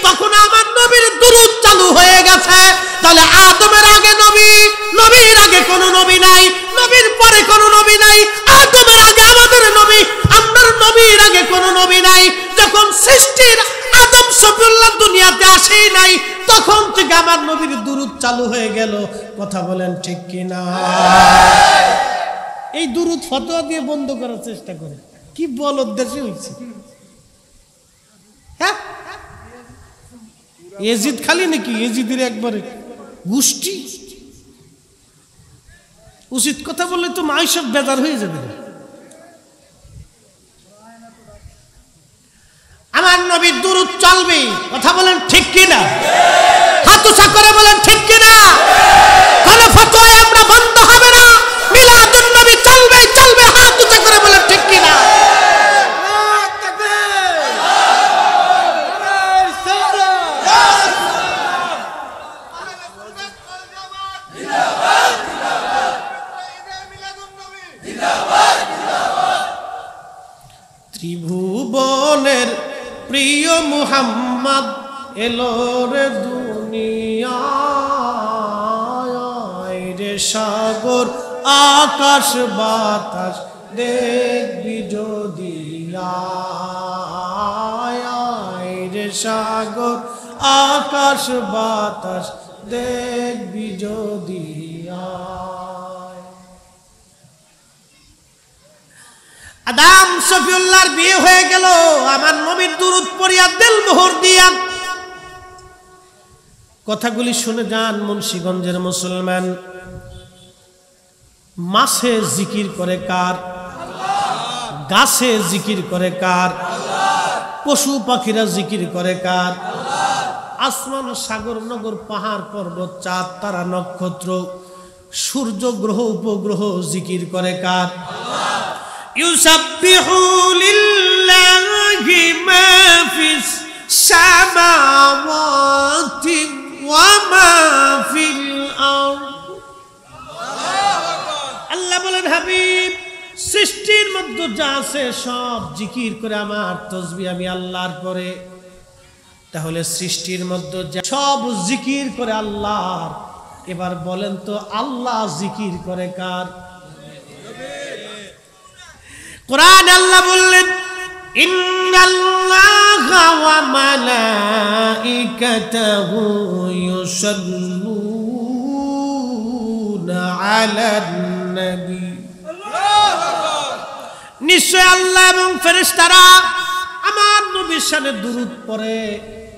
Speaker 1: তখন আমার নবীর দুরূদ চালু হয়ে গেছে। তাহলে আদমের আগে নবী, নবীর আগে কোনো নবী নাই, নবীর পরে কোনো নবী নাই। আদমের আগে আমাদের নবী, আপনার নবীর আগে কোনো নবী নাই। যখন সৃষ্টির আদম সফিউল্লাহ দুনিয়াতে আসে নাই তখন থেকে আমার নবীর দুরূদ চালু হয়ে গেল। কথা বলেন ঠিক কিনা? এই দুরূদ ফতোয়া দিয়ে বন্ধ করার চেষ্টা করে কি বলদ দেশে হইছে। হ্যাঁ, এজিদ খালি নাকি? এজিদের একবারে গোষ্ঠী। উচিত কথা বললে তো মাই সব বেজার হয়ে যাবে। আমার নবীর দুরূদ চলবে। কথা বলেন ঠিক কিনা? হাত উঁচা করে বলেন ঠিক কিনা? কোন ফতোয়ায় আমরা বন্ধ হবে না। মিলাদুন নবী চলবে চলবে। হাত উঁচা করে বলেন ঠিক কিনা? ত্রিভুবনের প্রিয় মুহাম্মদ এলো রে দুনিয়ায় রে। সাগর আকাশ বাতাস দেখবি যদি আয় রে। সাগর আকাশ বাতাস দেখবি যদি আদম সফিউল্লাহর বিয়ে হয়ে গেল। আমার নবীর দুরূদ পড়িয়া দিল মোহর দিয়া। কথাগুলি শুনে যান মুন্সিগঞ্জের মুসলমান। মাছে জিকির করে কার? গাছে জিকির করে কার? পশু পাখিরা জিকির করে কার? আসমান, সাগর, নগর, পাহাড়, পর্বত, চাঁদ, তারা, নক্ষত্র, সূর্য, গ্রহ, উপগ্রহ জিকির করে কার? ইউসাব্বিহু লিল্লাহি মা ফিস সামাওয়াতি ওয়া মা ফিল আরদ। আল্লাহ বলেন হাবিব, সৃষ্টির মধ্যে যা আছে সব জিকির করে আমার তাসবিহ আমি আল্লাহর পরে। তাহলে সৃষ্টির মধ্যে সব জিকির করে আল্লাহর। এবার বলেন তো আল্লাহ জিকির করে কার? কোরআন আল্লাহ বললেন ইন্নাল্লাহা ওয়া মালাইকাতাহু ইউসাল্লুনা আলান নবী। নিশ্চয় আল্লাহ এবং ফেরেশতারা আমার নবীর শানে দুরূদ পড়ে।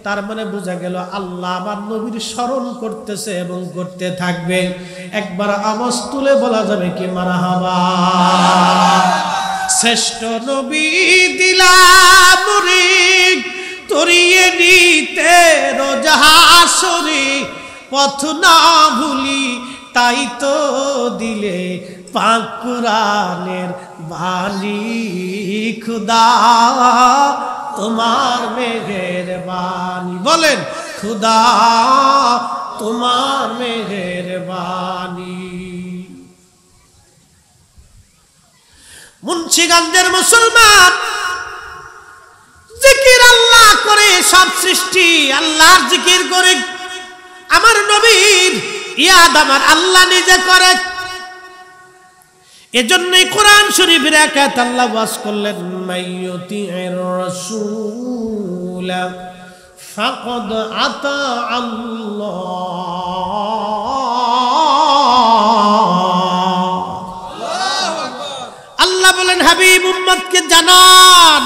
Speaker 1: তার মানে বোঝা গেল আল্লাহ আমার নবীর স্মরণ করতেছে এবং করতে থাকবে। একবার আওয়াজ তুলে বলা যাবে কি মারহাবা। শ্রেষ্ঠ নবী দিলাম মুরিদ তরিয়ে নিতে রোজ হাসরে। পথ না ভুলি তাই তো দিলে পাক কুরআনের বাণী। খুদা তোমার মেহেরবানি। বলেন খুদা তোমার মেহেরবানি। মুন্সিগঞ্জের মুসলমান জিকির আল্লাহ করে। সব সৃষ্টি আল্লাহর জিকির করে। আমার নবীর ইয়াদ আমার আল্লাহ নিজে করে। এজন্যই কোরআন শরীফের এক আয়াত আল্লাহ ওয়াজ করলেন মাইয়ুতির রাসূল ফাকাদ আতা আল্লাহ। আল্লাহ বলেন হাবিব উম্মতকে জানান,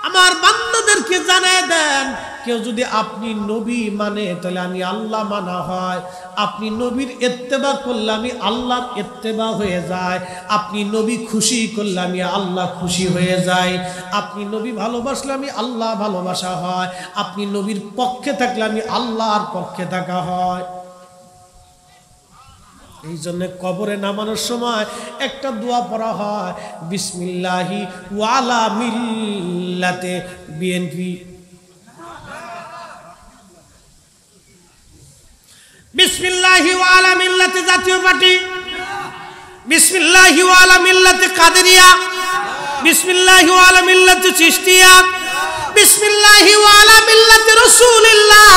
Speaker 1: আমার বান্দাদেরকে জানায় দেন, কেউ যদি আপনি নবী মানে তাহলে আমি আল্লাহ মানা হয়। আপনি নবীর ইত্তেবা করলে আমি আল্লাহর ইত্তেবা হয়ে যায়। আপনি নবী খুশি করলে আমি আল্লাহ খুশি হয়ে যায়। আপনি নবী ভালোবাসলে আমি আল্লাহ ভালোবাসা হয়। আপনি নবীর পক্ষে থাকলে আমি আল্লাহর পক্ষে থাকা হয়। এই জন্য কবরে নামানোর সময় একটা দোয়া পড়া হয়, বিসমিল্লাহি ওয়ালা মিল্লাতে বিএনপি, বিসমিল্লাহি ওয়ালা মিল্লাতে জাতীয় পার্টি, বিসমিল্লাহি ওয়ালা মিল্লাতে কাদেরিয়া, বিসমিল্লাহি ওয়ালা মিল্লাতে চিশতিয়া, বিসমিল্লাহি ওয়ালা মিল্লাতে রাসূলুল্লাহ।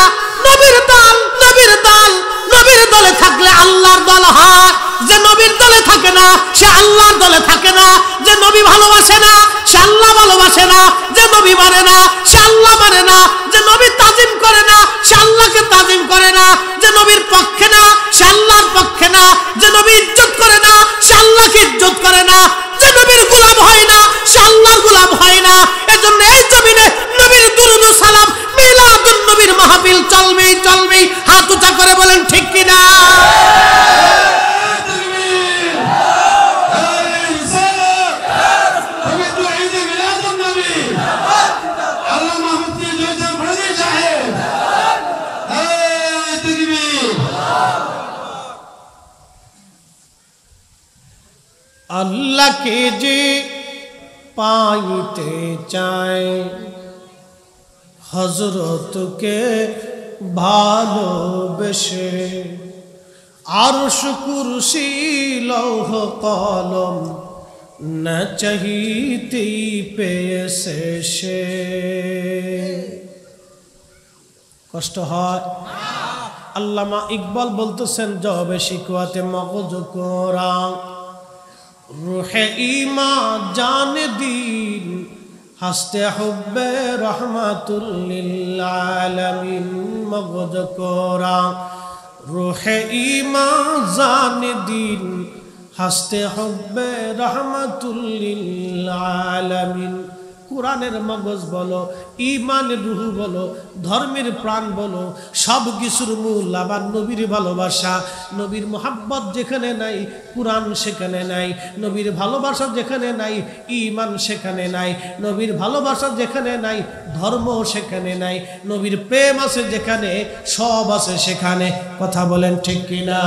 Speaker 1: নবীর দল, নবীর দল, নবীর দলে থাকলে আল্লাহর দল হয়। যে নবীর দলে থাকে না সে আল্লাহর দলে থাকে না। যে নবী ভালোবাসে না সে আল্লাহ ভালোবাসে না। যে নবী মানে না সে আল্লাহ মানে না। যে নবী তাজিম করে না সে আল্লাহকে তাজিম করে না। যে নবীর পক্ষে না সে আল্লাহর পক্ষে না। যে নবী ইজ্জত করে না সে আল্লাহকে ইজ্জত করে না। যে নবীর গোলাম হয় না সে আল্লাহর গোলাম হয় না। এজন্য এই জমিনে নবীর দুরূদ ও সালাম, মিলাদুন নবীর মাহফিল চলবেই চলবেই। হাত উঁচা করে বলেন ঠিক কিনা? আল্লাহকে যে পাইতে চায়, হযরতকে ভালোবেসে, আরশ কুরসি লৌহ কলম না চাহিতেই পেয়েছে সে। কষ্ট হয়? আল্লামা ইকবাল বলতেছেন, জবে শিকওয়াতে মগজ কোরআন, রুহে ঈমান জান দিন, হাসতে হুব্বে রহমাতুল লিল আলামিন। মগজ কোরআন, রুহে ঈমান জান দিন, হাসতে হুব্বে রহমাতুল লিল আলামিন। কোরআনের মগজ বলো, ঈমানের রূহ বলো, ধর্মের প্রাণ বলো, সব কিছুর মূল আবার নবীর ভালোবাসা। নবীর মোহাব্বত যেখানে নাই কোরআন সেখানে নাই। নবীর ভালোবাসা যেখানে নাই ঈমান সেখানে নাই। নবীর ভালোবাসা যেখানে নাই ধর্ম সেখানে নাই। নবীর প্রেম আছে যেখানে সব আছে সেখানে। কথা বলেন ঠিক কিনা?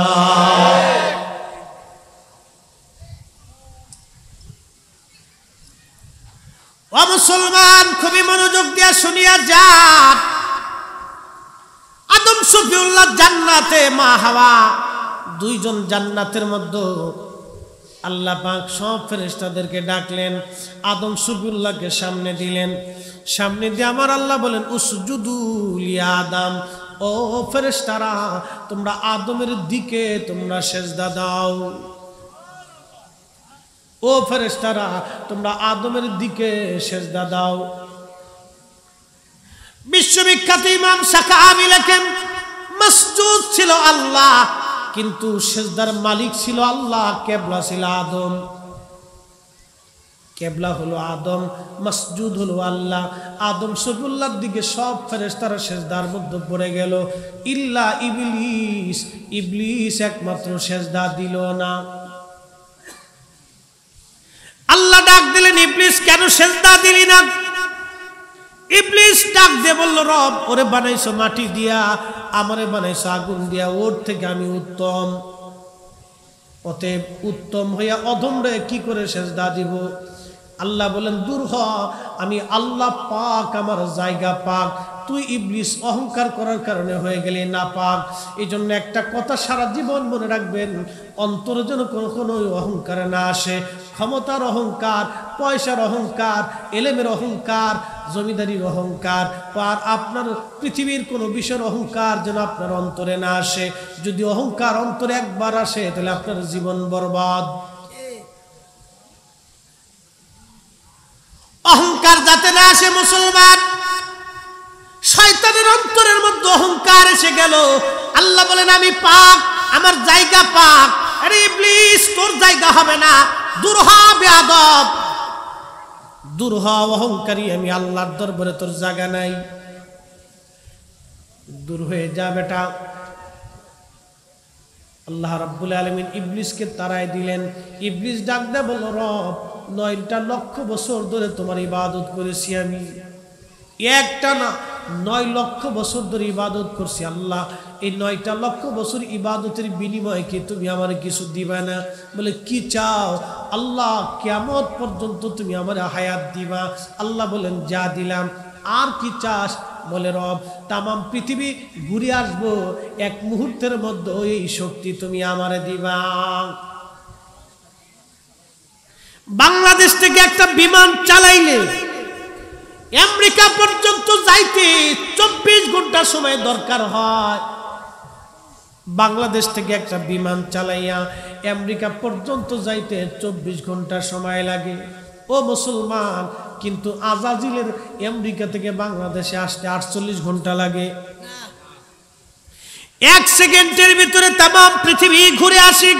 Speaker 1: ও মুসলমান, খুবই মনোযোগ দিয়ে শুনিয়া যান। আদম শফিউল্লাহ জান্নাতে, মা হাওয়া, দুইজন জান্নাতের মধ্যে আল্লাহ পাক সব ফেরেশতাদেরকে ডাকলেন। আদম শফিউল্লাহকে সামনে দিলেন। সামনে দিয়ে আমার আল্লাহ বলেন, উসজুদু লিয়া আদম, ও ফেরেশতারা তোমরা আদমের দিকে তোমরা সেজদা দাও। ও ফেরেশতারা তোমরা আদমের দিকে সেজদা দাও। বিশ্ববিখ্যাত ইমাম শাকাবি লেখেন, মসজুদ ছিল আল্লাহ কিন্তু সেজদার মালিক ছিল আল্লাহ। কেবলা ছিল আদম। কেবলা হলো আদম, মসজুদ হলো আল্লাহ। আদম শফিউল্লাহর দিকে সব ফেরেশতারা সেজদার মধ্যে পড়ে গেল, ইল্লা ইবলিস। ইবলিস একমাত্র সেজদা দিল না। আল্লাহ ডাক দিলেন, ইবলিস কেন সেজদা দিলি না? ইবলিস ডাক দিয়ে বলল, রব ওরে বানাইছো মাটি দিয়া, আমারে বানাইছো আগুন দিয়া, ওর থেকে আমি উত্তম। অতএব উত্তম হইয়া অধমরে কি করে সেজদা দিব? আল্লাহ বলেন, দূর হ, আমি আল্লাহ পাক, আমার জায়গা পাক। তুই ইবলিস অহংকার করার কারণে হয়ে গেলি না পাক। এই জন্য একটা কথা সারা জীবন মনে রাখবেন, অন্তরে যেন কোনো অহংকার না আসে। ক্ষমতার অহংকার, পয়সার অহংকার, এলেমের অহংকার, জমিদারির অহংকার, আর আপনার পৃথিবীর কোনো বিষয়ের অহংকার যেন আপনার অন্তরে না আসে। যদি অহংকার অন্তরে একবার আসে তাহলে আপনার জীবন বরবাদ। অহংকার যাতে না আসে মুসলমান। শয়তানের অন্তরের মধ্যে অহংকার এসে গেল। আল্লাহ বলেন, আমি পাক, আমার জায়গা পাক। আরে ইবলিস, তোর জায়গা হবে না। দূর হ বেয়াদব, দূর হ অহংকারী, আমি আল্লাহর দরবারে তোর জায়গা নাই। দূর হয়ে যা বেটা। আল্লাহ রাব্বুল আলামিন ইবলিসকে তাড়ায় দিলেন। ইবলিস ডাক দেয় বলল, রব 9 লক্ষ বছর ধরে তোমার ইবাদত করেছি আমি, একটা না 9 লক্ষ বছর ধরে ইবাদত করছি আল্লাহ, এই 9টা লক্ষ বছর ইবাদতের বিনিময়ে কি তুমি আমার কিছু দিবা না? বলে কি চাও? আল্লাহ কিয়ামত পর্যন্ত তুমি আমার হায়াত দিবা। আল্লাহ বলেন যা দিলাম। আর কি চাস? বলে রব তামাম পৃথিবী ঘুরে আসবো, এক মুহূর্তের মধ্যে এই শক্তি তুমি আমারে দিবা। বাংলাদেশ থেকে একটা বিমান চালাইলে আমেরিকা পর্যন্ত যাইতে 24 ঘন্টা সময় দরকার হয়। বাংলাদেশ থেকে একটা বিমান চালাইয়া আমেরিকা পর্যন্ত যাইতে 24 ঘন্টা সময় লাগে। ও মুসলমান, কিন্তু আজাজিলের আমেরিকা থেকে বাংলাদেশে আসতে 48 ঘন্টা লাগে। 1 সেকেন্ডের ভিতরে তামাম পৃথিবী ঘুরে আসে।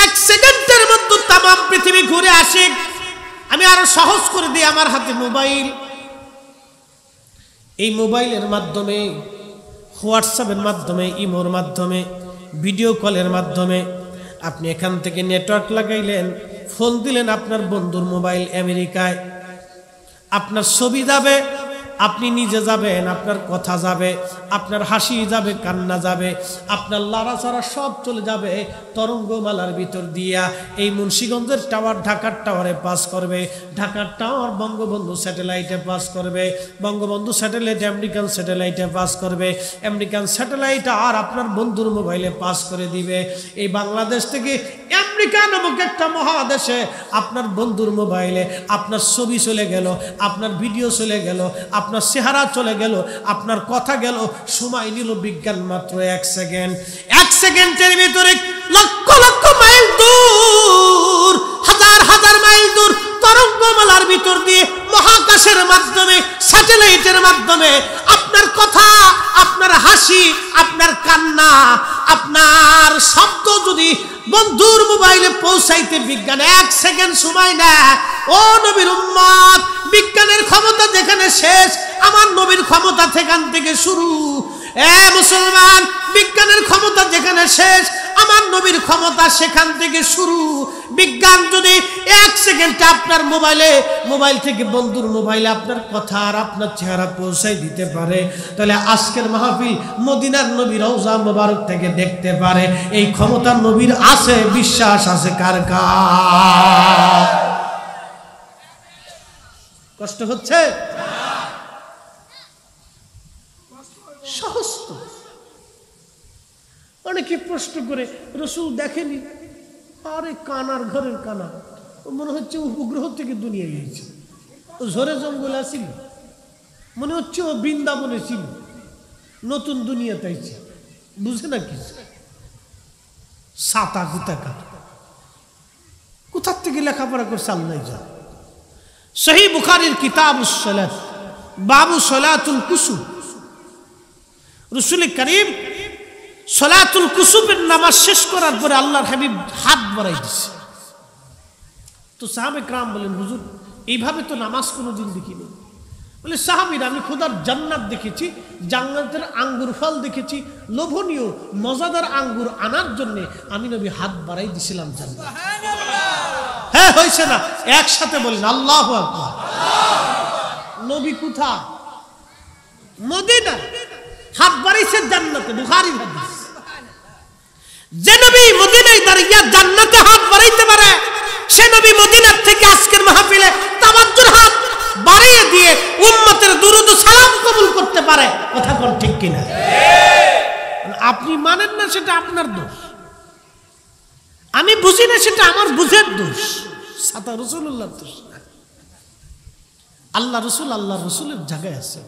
Speaker 1: 1 সেকেন্ডের মধ্যে তামাম পৃথিবী ঘুরে আসে। আমি আরো সহজ করে দিই, আমার হাতে মোবাইল, এই মোবাইলের মাধ্যমে, হোয়াটসঅ্যাপের মাধ্যমে, ইমোর মাধ্যমে, ভিডিও কলের মাধ্যমে আপনি এখান থেকে নেটওয়ার্ক লাগাইলেন, ফোন দিলেন আপনার বন্ধুর মোবাইল আমেরিকায়, আপনার ছবি যাবে, আপনি নিজে যাবেন, আপনার কথা যাবে, আপনার হাসি যাবে, কান্না যাবে, আপনার লাড়াচাড়া সব চলে যাবে তরঙ্গমালার ভিতর দিয়া। এই মুন্সিগঞ্জের টাওয়ার ঢাকার টাওয়ারে পাস করবে, ঢাকার টাওয়ার বঙ্গবন্ধু স্যাটেলাইটে পাস করবে, বঙ্গবন্ধু স্যাটেলাইট আমেরিকান স্যাটেলাইটে পাস করবে, আমেরিকান স্যাটেলাইট আর আপনার বন্ধুর মোবাইলে পাস করে দিবে। এই বাংলাদেশ থেকে আমেরিকা নামক একটা মহাদেশে আপনার বন্ধুর মোবাইলে আপনার ছবি চলে গেল, আপনার ভিডিও চলে গেল, আপনার চেহারা চলে গেল, আপনার কথা গেল। সময় নিল বিজ্ঞান মাত্র 1 সেকেন্ড। 1 সেকেন্ডের ভিতরে লক্ষ লক্ষ মাইল দূর, হাজার হাজার মাইল দূর তরঙ্গমালার ভিতর দিয়ে মহাকাশের মাধ্যমে, স্যাটেলাইটের মাধ্যমে আপনার কথা, আপনার হাসি, আপনার কান্না, আপনার শব্দ যদি বন্ধুর মোবাইলে পৌঁছাইতে বিজ্ঞান 1 সেকেন্ড সময় নেয়। ও নবীর উম্মত, বিজ্ঞানের ক্ষমতা যেখানে শেষ, আমার নবীর ক্ষমতা সেখান থেকে শুরু। মুসলমান, বিজ্ঞানের ক্ষমতা যেখানে শেষ, আমার নবীর ক্ষমতা সেখান থেকে শুরু। বিজ্ঞান যদি 1 সেকেন্ডে আপনার মোবাইল থেকে বন্ধুর মোবাইলে আপনার কথা আর আপনার চেহারা পৌঁছাই দিতে পারে, তাহলে আজকের মাহফিল মদিনার নবীর রওজা মোবারক থেকে দেখতে পারে। এই ক্ষমতা নবীর আছে, বিশ্বাস আছে কার কার? কষ্ট হচ্ছে? সহজ তো। অনেকে প্রশ্ন করে, রসুল দেখেনি? আরে কানার ঘরের কানা, মনে হচ্ছে উপগ্রহ থেকে দুনিয়া গিয়েছে। ও ঝরে জঙ্গলে আসিল, মনে হচ্ছে ও বৃন্দাবনে ছিল, নতুন দুনিয়া তাইছে, বুঝে না কিছু। সাতা গুতাকা কোথার থেকে লেখাপড়া করছে আল্লাহ জানে। সহিহ বুখারীর কিতাবুস সালাত, বাবু সালাতুল কুসুফ, রাসূল করিম সালাতুল কুসুফের নামাজ শেষ করার পরে আল্লাহর হাবিব হাত বাড়াই দিছে। তো সাহাবে کرام বলেন, হুজুর এইভাবে তো নামাজ কোনোদিন দেখিনি। বলে, সাহাবীরা, আমি খোদার জান্নাত দেখেছি, জান্নাতের আঙ্গুর ফল দেখেছি, লোভনীয় মজাদার আঙ্গুর আনার জন্য আমি নবী হাত বাড়াই দিছিলাম জান্নাত। হ্যাঁ, হয়েছে না? একসাথে বলেন আল্লাহু আকবার। নবী কোথায়? মদিনা, হাত বাড়াইছে জান্নাতে, বুখারীর হাদিস। যে নবী মদিনায় দাঁড়িয়ে জান্নাতে হাত বাড়াইতে পারে, সে নবী মদিনার থেকে আজকের মাহফিলে তাওয়াজ্জুর হাত বাড়িয়ে দিয়ে উম্মতের দুরূদ ও সালাম কবুল করতে পারে। কথা কোন ঠিক কিনা? আপনি মানেন না, সেটা আপনার দোষ। আমি বুঝি না, সেটা আমার বুঝের দোষ। সাতা রাসূলুল্লাহর দোষ। আল্লাহ রসুলের জায়গায় আছে,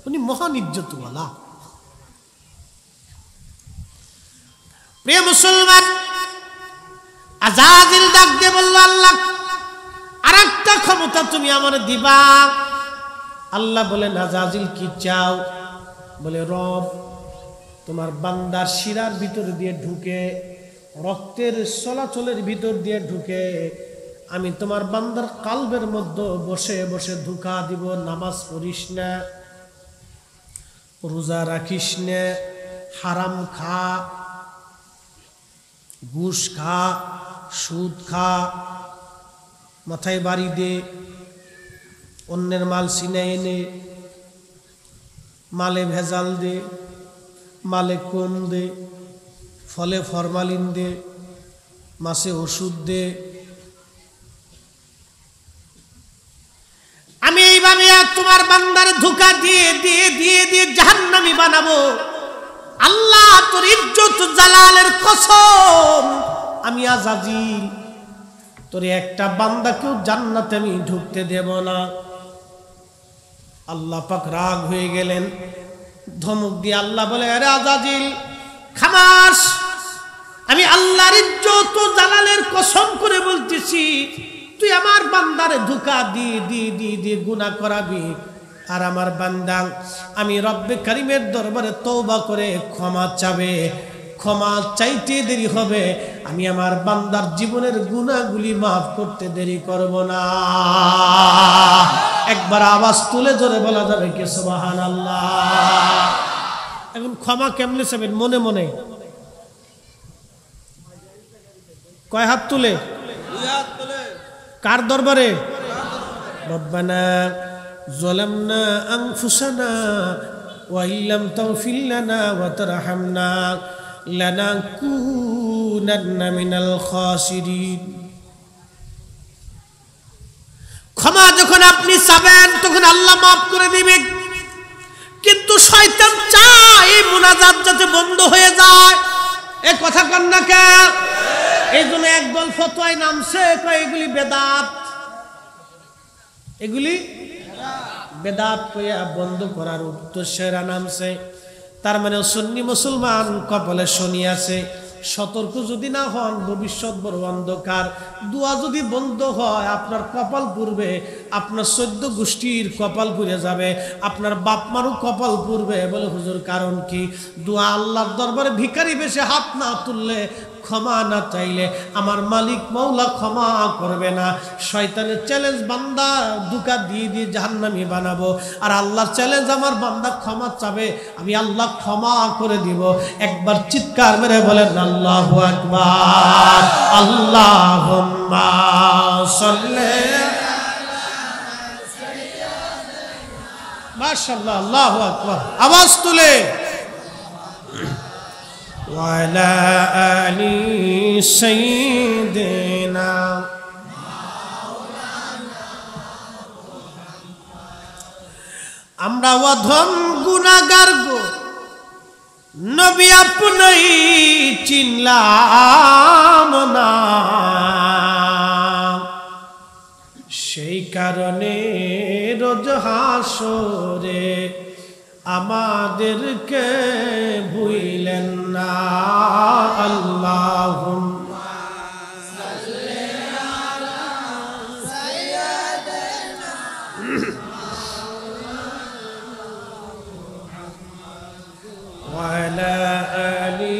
Speaker 1: উনি মহান ইজ্জতওয়ালা। প্রিয় মুসলমান, আজাজিল ডাক দিয়ে বলল, আল্লাহ আরেকটা ক্ষমতা তুমি আমার দিবা। আল্লাহ বলেন, আজাজিল কি চাও? বলে, রব তোমার বান্দার শিরার ভিতর দিয়ে ঢুকে, রক্তের চলাচলের ভিতর দিয়ে ঢুকে আমি তোমার বান্দার কালবের মধ্যে বসে বসে ধোঁকা দিব। নামাজ পড়িস না, রোজা রাখিস না, হারাম খা, ঘুষ খা, সুদ খা, মাথায় বাড়ি দে, অন্যের মাল ছিনে এনে মালে ভেজাল দে, মালে কম দে, ফলে ফরমালিন দে, মাছে ওষুধ দে। আমি এইভাবে তোমার বান্দার ধোঁকা দিয়ে দিয়ে দিয়ে দিয়ে জাহান্নামী বানাবো। আল্লাহ তোর ইজ্জত জালালের কসম, আমি আজাজিল তোর একটা বান্দাকেও জান্নাতে আমি ঢুকতে দেব না। আল্লাহ পাক রাগ হয়ে গেলেন, ধমক দিয়ে আল্লাহ বলে, আরে আজাজিল খামাস, আমি আল্লাহর ইজ্জত জালালের কসম করে বলতেছি, তুই আমার বান্দারে ধোঁকা দিয়ে দিয়ে দিয়ে দিয়ে গুনাহ করাবি। আর আমার বান্দা আমি রব্বে কারিমের দরবারে তওবা করে ক্ষমা চাবে, ক্ষমা চাইতে দেরি হবে, আমি আমার বান্দার জীবনের গুনাহগুলি মাফ করতে দেরি করব না। একবার আওয়াজ তুলে জোরে বলা যাবে কি সুবহানাল্লাহ? এখন ক্ষমা কেমনে চাবেন? মনে মনে কয় হাত তুলে? কার দরবারে? রব্বানা যালামনা আনফুসানা ওয়া ইল্লাম তাগফির লানা ওয়া তারহামনা লানাকুনান্না মিনাল খাসিরিন। ক্ষমা যখন আপনি চাবেন তখন আল্লাহ মাফ করে দিবেন, কিন্তু শয়তান চায় এই মুনাজাত যাতে বন্ধ হয়ে যায়। এই কথা কন না কে? এই জন্য একদল ফতোয়ায় নামছে, কয় এগুলি বেদাত, এগুলি বেদাত কইয়া বন্ধ করার উদ্দেশ্যে নামছে। তার মানে সুন্নি মুসলমান কপালে শনি আছে, সতর্ক যদি না হন ভবিষ্যৎ বড় অন্ধকার। দোয়া যদি বন্ধ হয় আপনার কপাল পুড়বে, আপনার 14 গোষ্ঠীর কপাল পুড়ে যাবে, আপনার বাপ মারও কপাল পুড়বে। বলে হুজুর কারণ কি? দোয়া আল্লাহর দরবারে ভিখারি বেশে হাত না তুললে, ক্ষমা না চাইলে আমার মালিক মাওলা ক্ষমা করবে না। শয়তানের চ্যালেঞ্জ বান্দা ধোঁকা দিয়ে দিয়ে জাহান্নামী বানাবো, আর আল্লাহর চ্যালেঞ্জ আমার বান্দা ক্ষমা চাবে, আমি আল্লাহ ক্ষমা করে দিব। একবার চিৎকার মেরে বলেন আল্লাহু আকবার। আল্লাহুম্মা সাল্লি মাশাআল্লাহ, আল্লাহু আকবার। আওয়াজ তুলে ওয়ালা আলি সাইয়্যিদিনা। আমরা অধম গুনাহগার গো নবী আপনি চিনলাম না, সেই কারণে রোজ হাসরে আমাদেরকে ভুইলেন না। আল্লাহুম্মা সাল্লি আলা সাইয়্যিদিনা ওয়া আলা আলি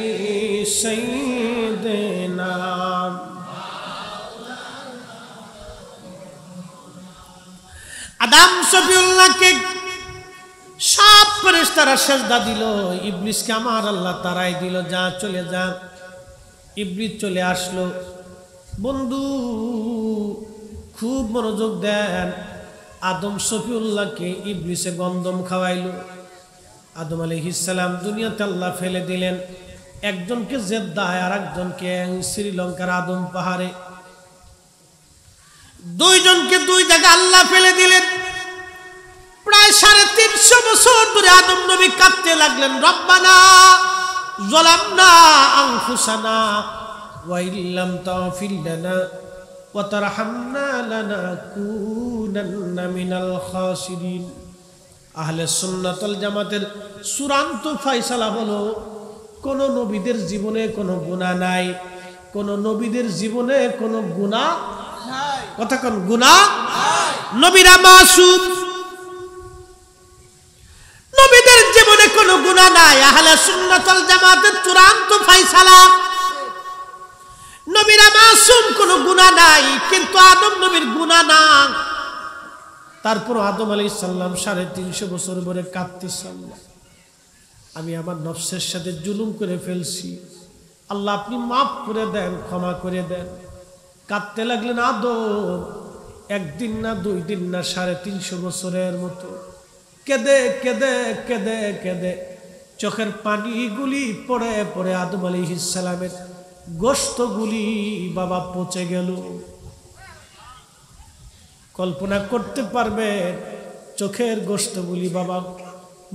Speaker 1: সাইয়্যিদিনা। আদম শফিউল্লাহকে সব ফেরেশতারা সেজদা দিল, ইবলিসকে আমার আল্লাহ তারাই দিল, যা চলে যা। ইবলিস চলে আসলো। বন্ধু খুব মনোযোগ দেন, আদম শফিউল্লাহকে ইবলিসে গন্ধম খাওয়াইল। আদম আলাইহিস সালাম দুনিয়াতে আল্লাহ ফেলে দিলেন, একজনকে জেদ্দায় আর একজনকে শ্রীলঙ্কার আদম পাহাড়ে, দুইজনকে দুই জায়গায় আল্লাহ ফেলে দিলেন। প্রায় 350 বছর ধরে আদম নবী কাঁদতে লাগলেন, রব্বানা যালামনা আনফুসানা ওয়া ইল্লাম তাগফির লানা ওয়া তারহামনা লানাকুনান্না মিনাল খাসিরিন। আহলে সুন্নাত ওয়াল জামাতের চূড়ান্ত ফয়সালা হলো, কোন নবীদের জীবনে কোনো গুনাহ নাই, কোন নবীদের জীবনে কোনো গুনাহ নাই। কথা কোন গুনাহ নাই? নবীরা মাসুম, নবীদের জীবনে কোনো গুনাহ নাই। আহলে সুন্নাত ওয়াল জামাতের চূড়ান্ত ফয়সালা, নবীরা মাসুম, কোনো গুনাহ নাই, কিন্তু আদম নবীর গুনাহ না। তারপর আদম আলাইহিস সালাম 350 বছর ধরে কাঁদতেছেন, আমি আমার নফসের সাথে জুলুম করে ফেলছি, আল্লাহ আপনি মাফ করে দেন, ক্ষমা করে দেন। কাঁদতে লাগলেন আদম, একদিন না 2 দিন না 350 বছরের মতো কেঁদে কেঁদে কেঁদে কেঁদে চোখের পানিগুলি পড়ে পড়ে আদম আলাইহিস সালামের গোশতগুলি বাবা পচে গেল। কল্পনা করতে পারবেন চোখের গোশতগুলি বাবা,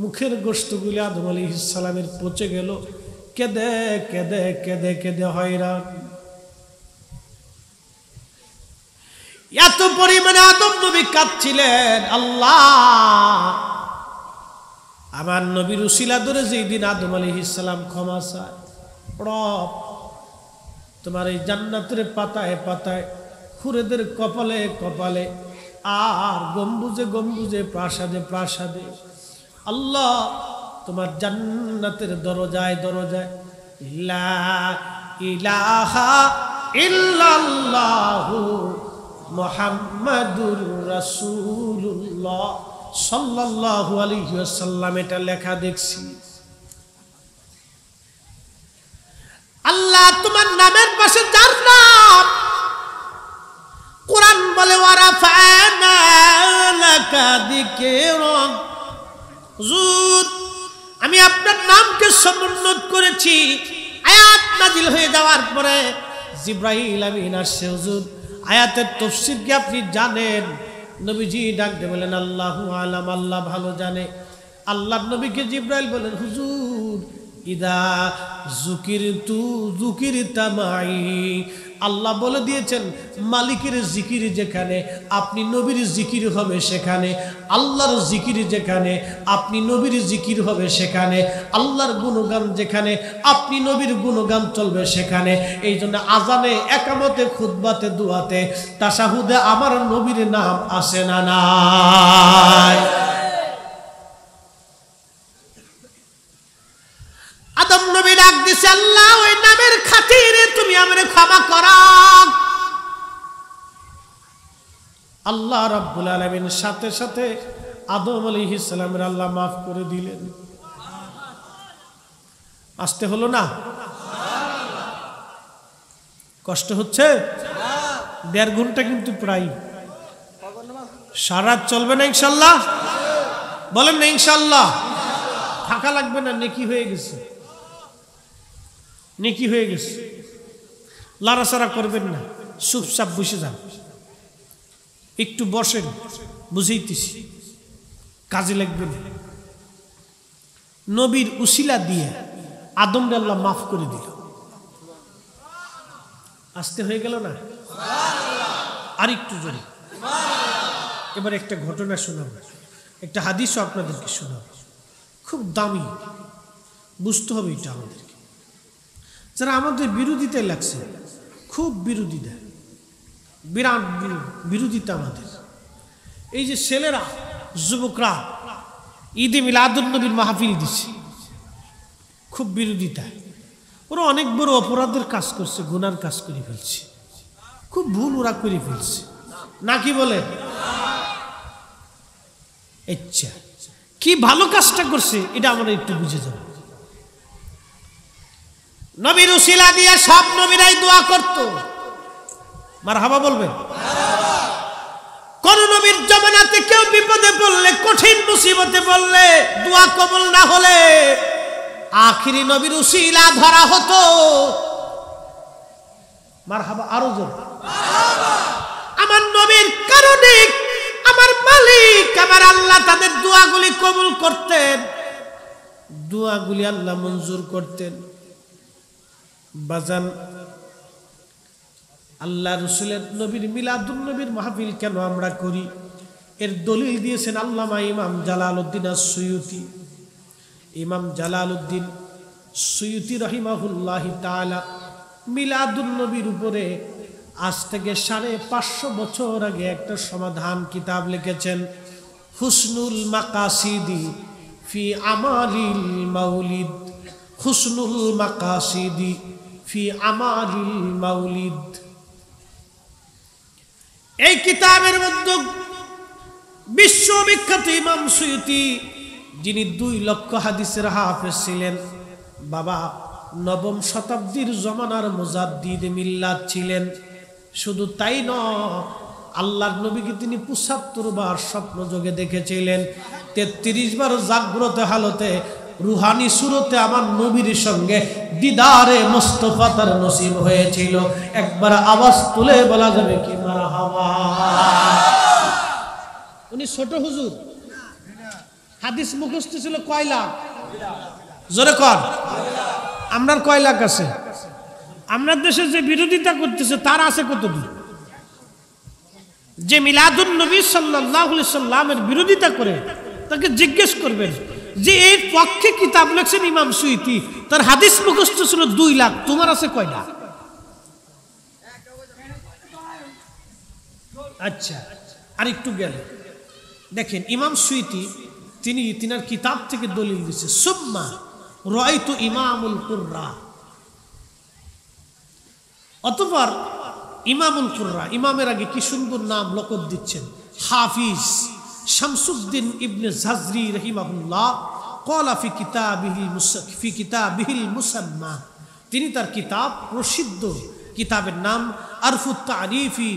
Speaker 1: মুখের গোশতগুলি আদম আলাইহিস সালামের পচে গেল। কেঁদে কেঁদে কেঁদে কেঁদে হয়রান। এত পরিমাণে আদম নবী কাঁদছিলেন, আল্লাহ আমার নবীর উসিলা ধরে যেই দিন আদম আলাইহিস সালাম ক্ষমা চায়, রব তোমার এই জান্নাতের পাতায় পাতায়, খুরেদের কপালে কপালে, আর গম্বুজে গম্বুজে, প্রাসাদে প্রাসাদে, আল্লাহ তোমার জান্নাতের দরজায় দরজায় লা ইলাহা ইল্লাল্লাহু মুহাম্মাদুর রাসূলুল্লাহ সাল্লাল্লাহু আলাইহি ওয়াসাল্লাম এটা লেখা দেখছি। আল্লাহ তোমার নামের পাশে যার নাম, কোরআন বলে ওয়ারাফা'না লাকা যিকরাক, হুজুর আমি আপনার নামকে সমুন্নত করেছি। আয়াত নাজিল হয়ে যাওয়ার পরে জিবরাইল আমিন আসছে, হুজুর আয়াতের তাফসীর কি আপনি জানেন? নবীজি ডাক দিয়ে বলেন আল্লাহু আলাম, আল্লাহ ভালো জানে। আল্লাহর নবীকে জিবরাইল বলেন, হুজুর ইদা যুকিরতু যুকিরতা মাই, আল্লাহ বলে দিয়েছেন মালিকের জিকির যেখানে আপনি নবীর জিকির হবে সেখানে, আল্লাহর জিকির যেখানে আপনি নবীর জিকির হবে সেখানে, আল্লাহর গুণগান যেখানে আপনি নবীর গুণগান চলবে সেখানে। এই জন্য আজানে, একামতে, খুতবাতে, দুয়াতে, তাশাহুদে আমার নবীর নাম আসে না নাই? আদম নবী ডাক দিছে, আল্লাহ ওই নামের খাতিরে তুমি আমারে ক্ষমা করো। আল্লাহ রাব্বুল আলামিন সাথে সাথে আদম আলাইহিস সালামের আল্লাহ মাফ করে দিলেন। আসতে হলো না? কষ্ট হচ্ছে? 1.5 ঘন্টা কিন্তু প্রায়। সারা চলবে না ইনশাআল্লাহ? বলেন না ইনশাআল্লাহ? থাকা লাগবে না, নেকি হয়ে গেছে, নেকি হয়ে গেছে। লাড়াচাড়া করবেন না, চুপচাপ বসে যান, একটু বসেন, বুঝাইতেছি, কাজে লাগবেন। নবীর উসিলা দিয়ে আদমকে আল্লাহ মাফ করে দিল। আসতে হয়ে গেল না? আর একটু জোরে। এবার একটা ঘটনা শোনাব, একটা হাদিসও আপনাদেরকে শোনাব, খুব দামি, বুঝতে হবে এটা আমাদেরকে। যারা আমাদের বিরোধিতায় লাগছে, খুব বিরোধিতা, বিরাট বিরোধিতা আমাদের। এই যে ছেলেরা, যুবকরা ঈদে মিলাদুন নবীর মাহফিল দিচ্ছে, খুব বিরোধিতা। ওরা অনেক বড় অপরাধের কাজ করছে, গুনার কাজ করে ফেলছে, খুব ভুল ওরা করে ফেলছে, নাকি বলে? আচ্ছা, কি ভালো কাজটা করছে এটা আমরা একটু বুঝে যাব। নবীর উসিলা দিয়ে সব নবীরাই দোয়া করত, মারহাবা বলবেন। কোন নবীর জামানাতে কেউ বিপদে পড়লে, কঠিন মুসিবতে পড়লে, দোয়া কবুল না হলে আখিরি নবীর উসিলা ধরা হতো। মারহাবা, আরো জোর। আমার নবীর কারণে আমার মালিক, আমার আল্লাহ তাদের দোয়াগুলি কবুল করতেন, দোয়াগুলি আল্লাহ মঞ্জুর করতেন। বাজান, আল্লাহ রসুলের নবীর মিলাদুন নবীর মাহফিল কেন আমরা করি, এর দলিল দিয়েছেন আল্লামা ইমাম জালালউদ্দিন আস-সুয়ুতি। ইমাম জালালউদ্দিন সুয়ুতি রহিমাহুল্লাহি তাআলা মিলাদুন নবীর উপরে আজ থেকে 550 বছর আগে একটা সমাধান কিতাব লিখেছেন, হুসনুল মাকাসিদি ফি আমালিল মাউলিদ। হুসনুল মাকাসিদি ফি আমালিল মাউলিদ। এই কিতাবের মধ্যে বিশ্ববিখ্যাত ইমাম সুয়ুতি, যিনি 2 লক্ষ হাদিসের হাফেজ ছিলেন, বাবা 9ম শতাব্দীর জমানার মুজাদ্দিদ মিল্লাত ছিলেন। শুধু তাই নয়, আল্লাহর নবীকে তিনি ৭৫ বার স্বপ্ন যোগে দেখেছিলেন। ৩৩ বার জাগ্রত হালতে রুহানি সুরতে আমার নবীর সঙ্গে দিদারে মুস্তাফা তার নসিব হয়েছিল। একবার আওয়াজ তুলে বলা যাবে কি মারহাবা। উনি ছোট হুজুর, হাদিস মুখস্থ ছিল কয় লাখ? জোরে কর। আপনার কয় লাখ আছে? আপনার দেশে যে বিরোধিতা করতেছে তার আছে কতটি? যে মিলাদুন নবী সাল্লাল্লাহু আলাইহি সাল্লামের বিরোধিতা করে তাকে জিজ্ঞেস করবেন যে এর পক্ষে কিতাব লিখছেন ইমাম সুয়ুতি, তার হাদিস মুখস্থ ছিল 2 লাখ, তোমার আছে কয়টা? আচ্ছা, আর একটু গেলে দেখেন ইমাম সুয়ুতি তিনি তিনার কিতাব থেকে দলিল দিচ্ছে, সুম্মা রাআইতু ইমামুল কুররা। অতঃপর ইমামুল কুররা, ইমামের আগে কি সুন্দর নাম লকব দিচ্ছেন, হাফিজ শামসুদ্দিন ইবনে জাজরি রাহিমাহুল্লাহ ক্বালা ফি কিতাবিহিল মুসাম্মা। তিনি তার কিতাব, প্রসিদ্ধ কিতাবের নাম আরফুত তারিফি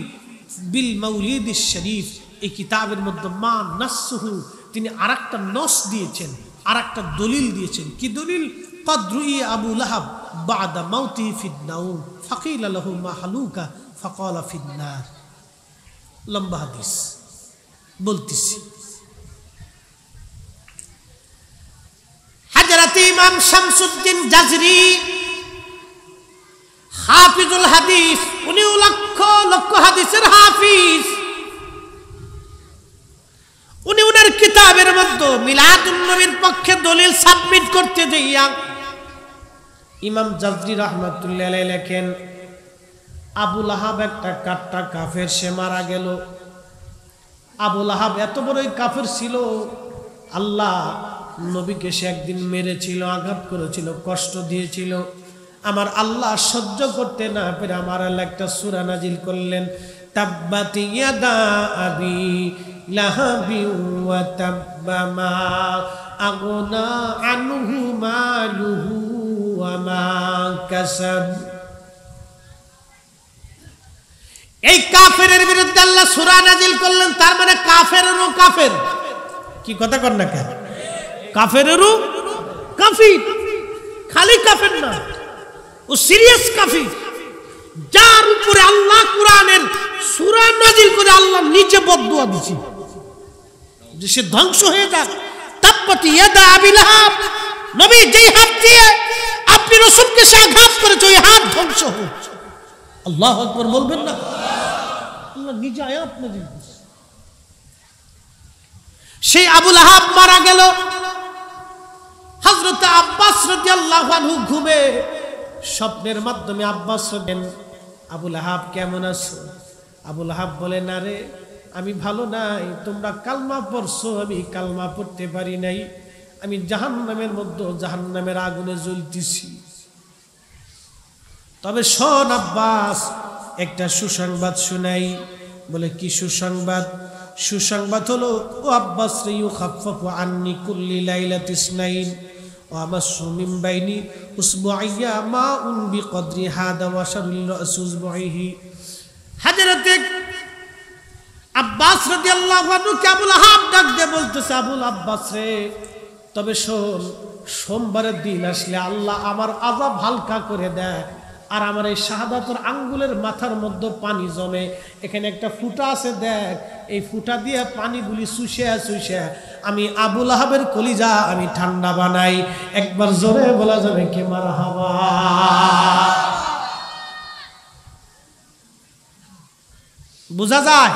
Speaker 1: বিল মাউলিদিশ শরীফ। এই কিতাবের মধ্যে মা নাসহু, তিনি আরেকটা নস দিয়েছেন, আরেকটা দলিল দিয়েছেন। কি দলিল? কদরুই আবু লাহাব বাদা মাউতি ফিদ নাউম ফাকিলা লাহু মা হালুকা ফাকালা ফিন নার। লম্বা হাদিস বলতেছি। হযরত ইমাম শামসুদ্দিন জাজরি হাফিজুল হাদিস, উনি লক্ষ লক্ষ হাদিসের হাফিজ। উনি উনার কিতাবের মধ্যে মিলাদুন নবীর পক্ষে দলিল সাবমিট করতে যাইয়া ইমাম জাজরি রাহমাতুল্লাহ আলাইহি লেখেন, আবু লাহাব একটা কাট্টা কাফের, সে মারা গেল। আবু লাহাব এত বড়ই কাফের ছিল, আল্লাহ নবীকে সে একদিন মেরেছিল, আঘাত করেছিল, কষ্ট দিয়েছিল। আমার আল্লাহ সহ্য করতে না পেরে আমার আল্লাহ একটা সূরা নাজিল করলেন, তাব্বাত ইয়াদা আবি লাহাবি ওয়া তাব্বা মা আগনা আনহু মালুহু ওয়া মা কাসাব। এই কাফেরের বিরুদ্ধে আল্লাহ সূরা নাজিল করলেন, তার মানে কাফেরেরও কাফের। কি কথা কর না কেন? কাফেরেরও কাফির, খালি কাফের না, ও সিরিয়াস কাফির, যার উপরে আল্লাহ কোরআনের সূরা নাজিল করে আল্লাহ নিচে বদদুয়া দিয়েছে যে সে ধ্বংস হয়ে যাক। তাব্বাত ইয়াদা আবি লাহাব, নবী যেই হাত দিয়ে আপনি রাসূলকে সে আঘাত করেছে ওই হাত ধ্বংস হোক। আল্লাহু আকবার বলবেন না? আল্লাহ নিজে আয়াত নাজিল করেছে। সেই আবু লাহাব মারা গেল। হযরত আব্বাস রাদিয়াল্লাহু আনহু ঘুমে স্বপ্নের মাধ্যমে আব্বাস বলেন, আবু লাহাব কেমন আছো? আবু লাহাব বলে, না রে আমি ভালো নাই, তোমরা কালমা পড়ছো, আমি কালমা পড়তে পারি নাই, আমি জাহান্নামের মধ্যে জাহান্নামের আগুনে জ্বলতেছি। তবে শোন আব্বাস, একটা সুসংবাদ শুনাই। বলে কি সুসংবাদ? সুসংবাদ হলো, ও আব্বাস রে, ইউখাফফাফু আন্নি কুল্লি লাইলাতিস নাইন ওয়া আমাসসু মিন বাইনি উসবুইয়া মাউন বিকদরি হাদা ওয়া শারুল রাস উসবুইহি। হযরত আব্বাস রাদিয়াল্লাহু আনহু কে আবু লাহাব ডাক দিয়ে বলতেছে, আবুল আব্বাস রে, তবে শোন, সোমবারের দিন আসলে আল্লাহ আমার আযাব হালকা করে দেয়, আর আমার এই শাহাদাতের আঙ্গুলের মাথার মধ্যে পানি জমে, এখানে একটা ফুটা আছে, দেখ, এই ফুটা দিয়ে পানিগুলি চুষে চুষে আমি আবু লাহাবের কলিজা আমি ঠান্ডা বানাই। একবার জোরে বলা যাবে কি মারহাবা? বুঝা যায়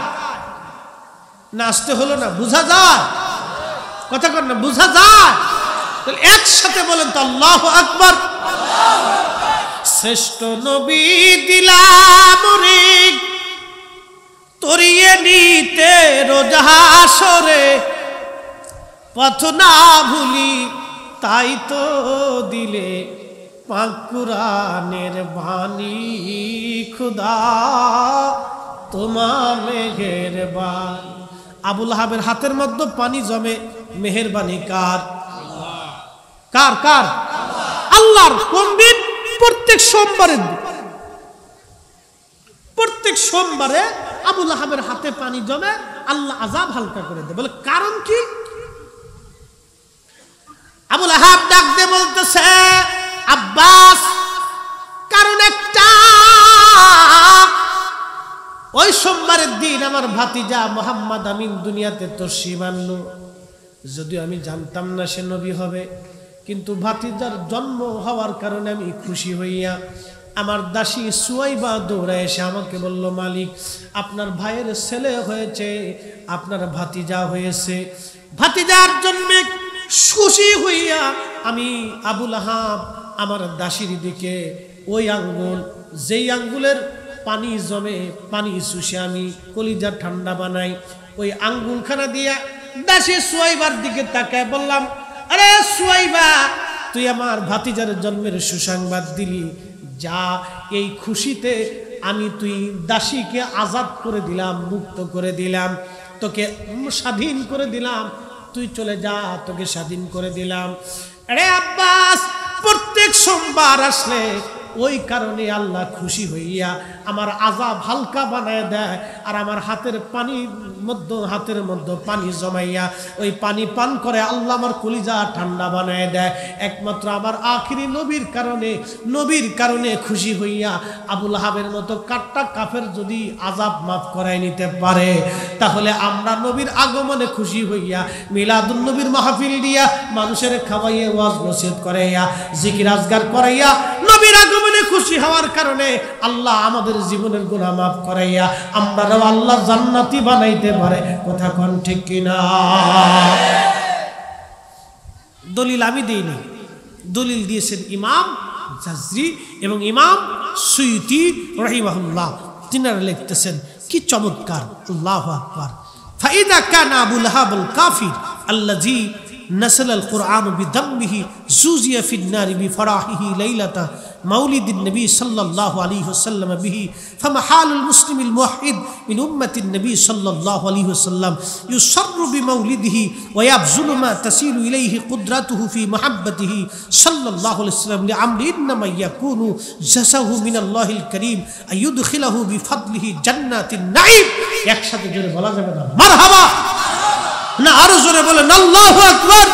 Speaker 1: না? আসতে হলো না? বুঝা যায়? কথা কর না, বুঝা যায়? তাহলে একসাথে বলেন তো আল্লাহু আকবার। শ্রেষ্ঠ নবী দিলাম রে তরিয়ে নিতে রোজাহাসরে, পথ না ভুলি তাই তো দিলে পাক কুরআনের বাণী, খুদা তোমার মেহেরবানি। আবু লাহাবের হাতের মধ্যে পানি জমে, মেহেরবানি কার? কার কার? আল্লাহর। কোন দিন? প্রত্যেক সোমবারে। প্রত্যেক সোমবারে আবু লাহাবের হাতে পানি জমে, আল্লাহ আযাব হালকা করে দেয়। বলে কারণ কি? আবু লাহাব ডাক দিয়ে বলতেছে, আব্বাস, কারণ একটা, ওই সোমবারের দিন আমার ভাতিজা মোহাম্মদ আমিন দুনিয়াতে তশরিফ আনলো। যদিও আমি জানতাম না সে নবী হবে, কিন্তু ভাতিজার জন্ম হওয়ার কারণে আমি খুশি হইয়া আমার দাসী সুয়াইবা দৌড়ে এসে আমাকে বলল, মালিক, আপনার ভাইয়ের ছেলে হয়েছে, আপনার ভাতিজা হয়েছে। ভাতিজার জন্মে খুশি হইয়া আমি আবু লাহাব আমার দাসীর দিকে ওই আঙ্গুল, যেই আঙ্গুলের পানি জমে, পানি শুষে আমি কলিজা ঠান্ডা বানাই, ওই আঙ্গুলখানা দিয়া দাসী সুয়াইবার দিকে তাকায় বললাম, আরে সুয়াইবা, তুই আমার ভাতিজার জন্মের সুসংবাদ দিলি, যা, এই খুশিতে আমি তুই দাসীকে আজাদ করে দিলাম, মুক্ত করে দিলাম, তোকে স্বাধীন করে দিলাম, তুই চলে যা, তোকে স্বাধীন করে দিলাম। আরে আব্বাস, প্রত্যেক সোমবার আসলে ওই কারণে আল্লাহ খুশি হইয়া আমার আযাব হালকা বানায় দেয়, আর আমার হাতের মধ্যে পানি জমাইয়া ওই পানি পান করে আল্লাহ আমার কলিজা ঠান্ডা বানায় দেয়। একমাত্র আমার আখিরি নবীর কারণে খুশি হইয়া আবু লাহাবের মতো কাট্টা কাফের যদি আযাব মাফ করায় নিতে পারে, তাহলে আমরা নবীর আগমনে খুশি হইয়া মিলাদুন নবীর মাহফিল দিয়া মানুষের খাওয়াইয়া ওয়াজ নসিহত করাইয়া জিকির আজগার করাইয়া নবীর আগমনে খুশি হওয়ার কারণে আল্লাহ আমাদের জীবনের গুনাহ মাফ করাইয়া আমরাও আল্লাহ জান্নাতি বানাইতে পারে। কথা কোন ঠিক কিনা? দলিল আমি দেইনি, দলিল দিয়েছেন ইমাম জাজরি এবং ইমাম সুয়ুতি রাহিমাহুল্লাহ। তিনারা লিখতেছেন কি চমৎকার, আল্লাহু আকবার। ফাইদা কানা আবু লাহাবুল কাফির আল্লাযী نزل القرآن بدمه زوزي في النار بفراحه ليلة مولد النبي صلى الله عليه وسلم به، فمحال المسلم الموحد من أمة النبي صلى الله عليه وسلم يسر بمولده ويبذل ما تسيل إليه قدرته في محبته صلى الله عليه وسلم لأمر إنما يكون جزاؤه من الله الكريم أن يدخله بفضله جنات النعيم। একসাথে জোরে বলা যাবে না মারহাবা? না আরো জোরে বলেন আল্লাহু আকবার।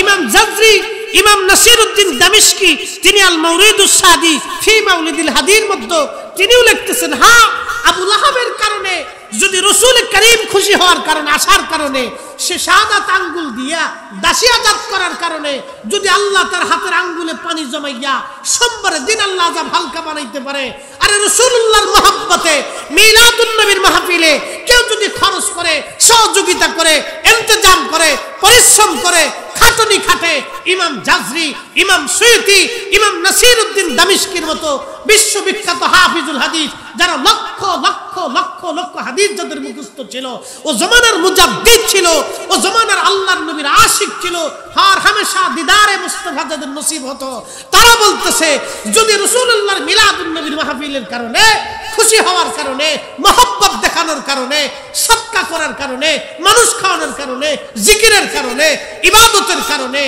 Speaker 1: ইমাম জাজরি, ইমাম নাসিরউদ্দিন দামিশকি, তিনি আল মাওরিদুস সাদি ফি মাউলিদিল হাদির মধ্যে তিনিও লিখতেছেন, হ্যাঁ, আবু লাহাবের কারণে যদি রাসূল করিম খুশি হওয়ার কারণে, আসার কারণে, সে শাহাদাত আঙ্গুল দিয়া দাসী আজাদ করার কারণে যদি আল্লাহ তার হাতের আঙ্গুলে পানি জমাইয়া সোমবারের দিন আল্লাহ আযাব হালকা বানাইতে পারে, আরে রাসূলুল্লাহর মহব্বতে মিলাদুন নবীর মাহফিলে কেউ যদি খরচ করে, সহযোগিতা করে, ইন্তজাম করে, পরিশ্রম করে, খাটনি খাটে, ইমাম জাজরি, ইমাম সুয়ুতি, ইমাম নাসিরউদ্দিন দামিশকির মতো বিশ্ববিখ্যাত হাফিজুল হাদিস, যারা লক্ষ লক্ষ লক্ষ লক্ষ হাদিস যাদের মুখস্থ ছিল, ও জমানার মুজাদ্দিদ ছিল, ও জমানার আল্লাহর নবীর আশিক ছিল, হর হামেশা দিদারে মুস্তাফা যাদের নসিব হতো, তারা বলতেছে যদি রাসূলুল্লাহর মিলাদুন নবীর মাহফিলের কারণে, খুশি হওয়ার কারণে, মহব্বত দেখানোর কারণে, সদকা করার কারণে, মানুষ খাওয়ানোর কারণে, জিকিরের কারণে, ইবাদতের কারণে,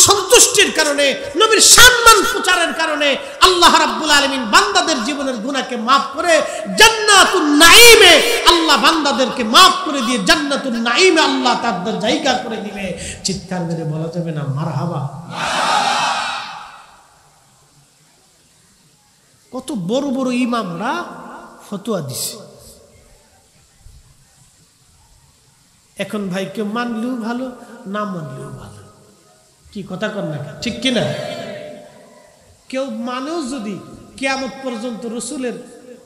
Speaker 1: সন্তুষ্টির কারণে, নবীর সম্মান প্রচারের কারণে আল্লাহ রাব্বুল আলামিন বান্দাদের জীবনের গুনাহকে মাফ করে জান্নাতুন নাঈমে আল্লাহ বান্দাদেরকে মাফ করে দিয়ে জান্নাতুন নাঈমে আল্লাহ তাদের জায়গা করে দিবে। চিৎকার করে বলা যাবে না মারহাবা? কত বড় বড় ইমামরা ফতোয়া দিছে। এখন ভাই কেউ মানলেও ভালো, না মানলেও ভালো, কি কথা কর না, ঠিক কিনা? কেউ মানেও যদি কিয়ামত পর্যন্ত রাসূলের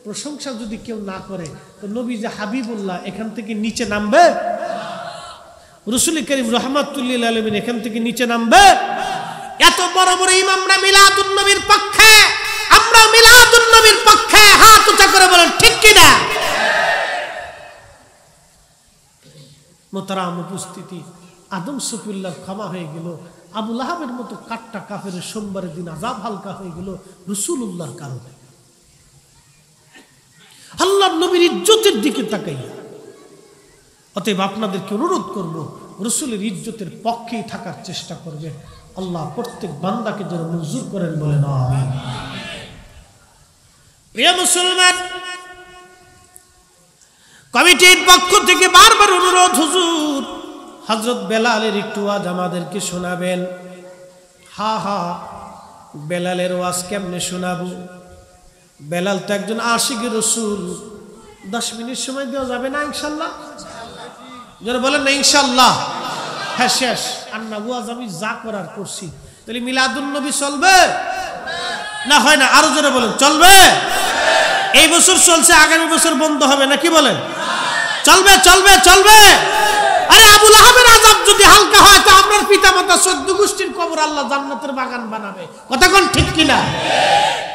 Speaker 1: প্রশংসা যদি কেউ না করে, তো নবী যে হাবিবুল্লাহ এখান থেকে নিচে নামবে? রাসূল করিম রাহমাতুল লিল আলামিন এখান থেকে নিচে নামবে? এত বড় বড় ইমামরা মিলাদুন নবীর পক্ষে, আমরা মিলাদুন নবীর পক্ষে, হাত উঁচা করে বলেন ঠিক কিনা? মোহতারাম উপস্থিতি, আদম সফিউল্লাহ ক্ষমা হয়ে গেল, আবু লাহাবের মতো কাট্টা কাফের সোমবারের দিন আযাব হালকা হয়ে গেল রাসূলুল্লাহর কারণে। আল্লাহর নবীর ইজ্জতের দিকে তাকাইয়া। অতএব আপনাদেরকে অনুরোধ করব, রাসূলের ইজ্জতের পক্ষেই থাকার চেষ্টা করবেন। আল্লাহ প্রত্যেক বান্দাকে যেন মঞ্জুর করেন, বলেন আমিন। প্রিয় মুসলমান, কমিটির পক্ষ থেকে বারবার অনুরোধ, হুজুর হযরত বেলালের একটু ওয়াজ আমাদেরকে শোনাবেন। হা হা, বেলালের ওয়াজ কেমনে শোনাবো? বেলাল তো একজন আশিক রাসূল, 10 মিনিট সময় দেওয়া যাবে না ইনশাআল্লাহ? যারা বলেন না ইনশাআল্লাহ? হ্যাঁ শেষ। আর না ওয়াজ আমি যা করার করছি, তাহলে মিলাদুন নবী চলবে না হয় না? আরো জোরে বলেন, চলবে? এই বছর চলছে, আগামী বছর বন্ধ হবে না, কি বলেন? চলবে চলবে চলবে। আরে আবু লাহাবের আযাব যদি হালকা হয় তো আপনার পিতামাতা 14 গোষ্ঠীর কবর আল্লাহ জান্নাতের বাগান বানাবে। কথা কোন ঠিক কিনা?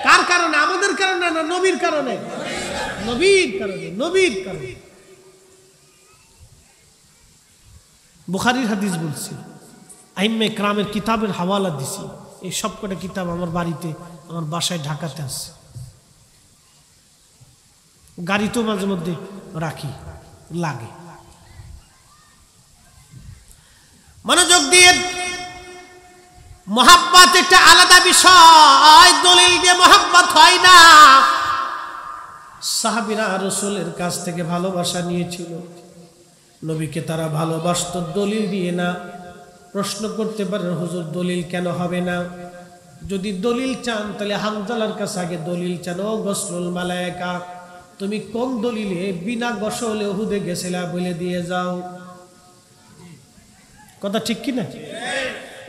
Speaker 1: কার কারণে? আমাদের কারণে না, নবীর কারণে। নবীর কারণে, নবীর কারণে। বুখারীর হাদিস বলছি, আইম্মে কেরামের কিতাবের হাওয়ালা দিছি। এই সবকটা কিতাব আমার বাড়িতে, আমার বাসায় ঢাকাতে আছে, গাড়িতেও মাঝে মধ্যে রাখি, লাগে। মনোযোগ দিয়ে, মোহাব্বত একটা আলাদা বিষয়, দলিল দিয়ে মোহাব্বত হয় না। সাহাবীরা রাসূলের কাছ থেকে ভালোবাসা নিয়েছিল, নবীকে তারা ভালোবাসত দলিল দিয়ে না। প্রশ্ন করতে পারেন, হুজুর দলিল কেন হবে না? যদি দলিল চান তাহলে হানজালার কাছে আগে দলিল চান। ও গসলুল মালায়েকা, তুমি কোন দলিলে বিনা গোসলে উহুদে গেছিলা বলে দিয়ে যাও। কথা ঠিক কি না?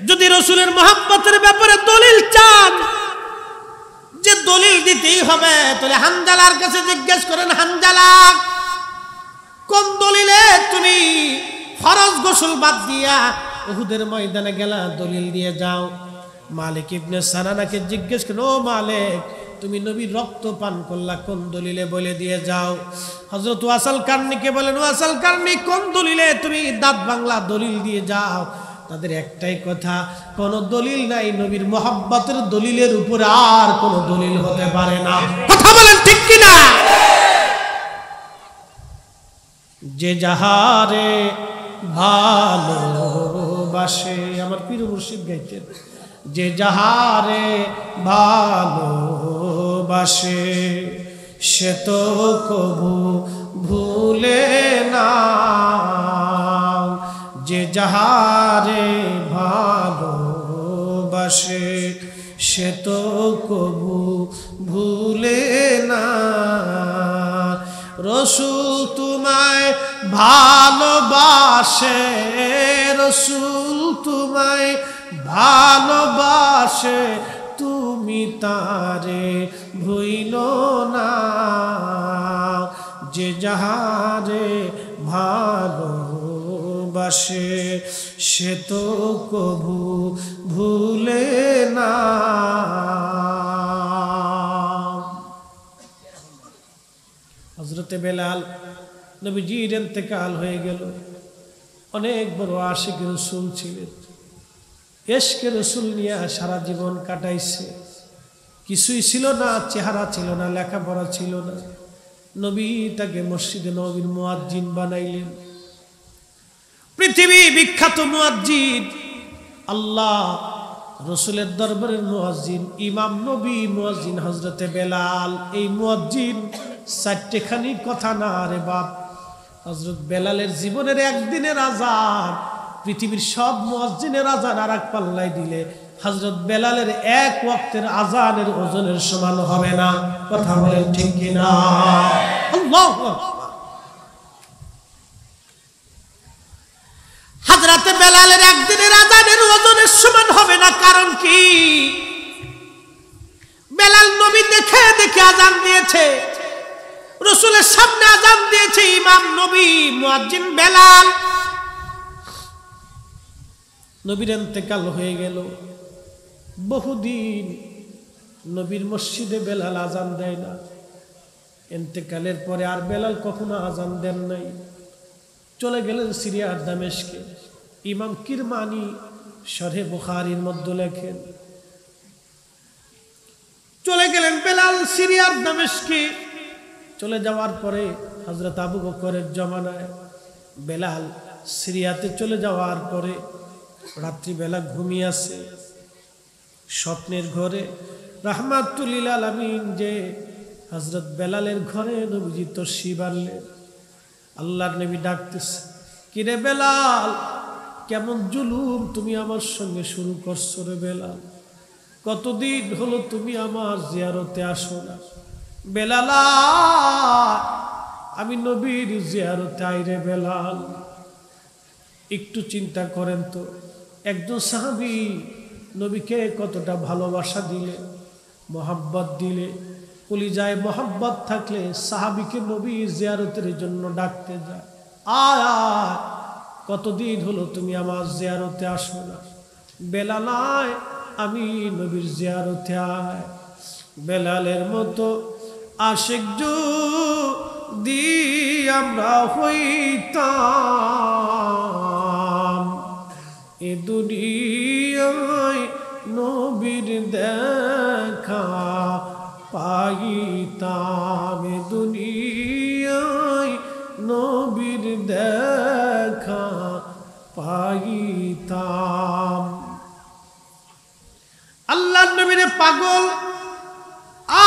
Speaker 1: যদি রাসূলের মহব্বতের ব্যাপারে দলিল চান, যে দলিল দিতেই হবে, তাহলে হানজালার কাছে জিজ্ঞেস করেন, হানজালা কোন দলিলে তুমি ফরজ গোসল বাদ দিয়া উহুদের ময়দানে গেলা? দলিল দিয়ে যাও। মালিক ইবনে সানানাকে জিজ্ঞেস করেন, ও মালিক তুমি নবীর রক্ত পান করলা, কোন দলিলে বলে দিয়ে যাও। হযরত ওয়াসাল কারনিকে বলেন, ওয়াসাল কারনি কোন দলিলে তুমি দাঁত বাংলা? দলিল দিয়ে যাও। তাদের একটাই কথা, কোন দলিল নাই, নবীর মহব্বতের দলিলের উপরে আর কোন দলিল হতে পারে না। কথা বলেন ঠিক কিনা? যে যাহারে ভালোবাসে, আমার পীর মুর্শিদ গাইতেন, যে যাহারে ভালোবাসে সে তো কবু ভুলে না। যে যাহারে ভালোবাসে সে তো কবু ভুলে না। রাসূল তোমায় ভালোবাসে, রাসূল তোমায় ভালোবাসে, তুমি তারে ভুইলো না। যে যাহারে ভালোবাসে সে তো কবু ভুলে না। হযরতে বেলাল, নবীজির ইন্তেকাল হয়ে গেল, অনেক বড় আশিক রাসূল ছিলেন, ইশকে রাসূল নিয়ে সারা জীবন কাটাইছে। কিছুই ছিল না, চেহারা ছিল না, লেখাপড়া ছিল না। নবী তাকে মসজিদে নববীর মুয়াজ্জিন বানাইলেন। পৃথিবী বিখ্যাত মুয়াজ্জিন, আল্লাহ রাসূলের দরবারের মুয়াজ্জিন, ইমাম নবী মুয়াজ্জিন হযরতে বেলাল। এই মুয়াজ্জিন চারটেখানি কথা না রে বাপ। হযরত বেলালের জীবনের একদিনের আযান পৃথিবীর সব মুয়াজ্জিনের আযান আর এক পাল্লায় দিলে হযরত বেলালের এক ওয়াক্তের আযানের ওজনের সমান হবে না। কথা বলেন ঠিক কিনা? আল্লাহু আকবার। হযরত বেলালের একদিনের আযানের ওজনের সমান হবে না। কারণ কি? বেলাল নবী দেখে দেখে আযান দিয়েছে, রাসূলের সামনে আযান দিয়েছে ইমাম নবী মুয়াজ্জিন বেলাল। নবীর ইন্তেকাল হয়ে গেল বহুদিন, নবীর মসজিদে বেলাল আযান দেয় না। ইন্তেকালের পরে আর বেলাল কখনো আযান দেন নাই। চলে গেলেন সিরিয়ার দামেশকে। ইমাম কিরমানি শরহে বুখারীর মধ্যে লেখেন, চলে গেলেন বেলাল সিরিয়ার দামেশকে। চলে যাওয়ার পরে হযরত আবু বকরের জমানায় বেলাল সিরিয়াতে চলে যাওয়ার পরে রাত্রিবেলা ঘুমিয়ে আছে। স্বপ্নের ঘরে রাহমাতুল লিল আলামিন যে হযরত বেলালের ঘরে নবীজি তশরিফ আনলেন। আল্লাহর নবী ডাকতেছে, কিরে বেলাল, কেমন জুলুম তুমি আমার সঙ্গে শুরু করছো রে বেলাল, কতদিন হলো তুমি আমার জিয়ারতে আসো না। বেলাল, আমি নবীর জিয়ারতে আই রে বেলাল। একটু চিন্তা করেন তো, একজন সাহাবী নবীকে কতটা ভালোবাসা দিলে, মোহাব্বত দিলে। কলিজায় মোহাব্বত থাকলে সাহাবীকে নবী জিয়ারতের জন্য ডাকতে যায়, আয় আয়, কতদিন হলো তুমি আমার জিয়ারতে আসো না। বেলাল আয়, আমি নবীর জিয়ারতে আয়। বেলালের মতো আশিক যদি আমরা হইতাম, এ দুনিয়ায় নবীর দেখা পাইতাম, এ দুনিয়ায় নবীর দেখা পাইতাম। আল্লাহর নবীর পাগল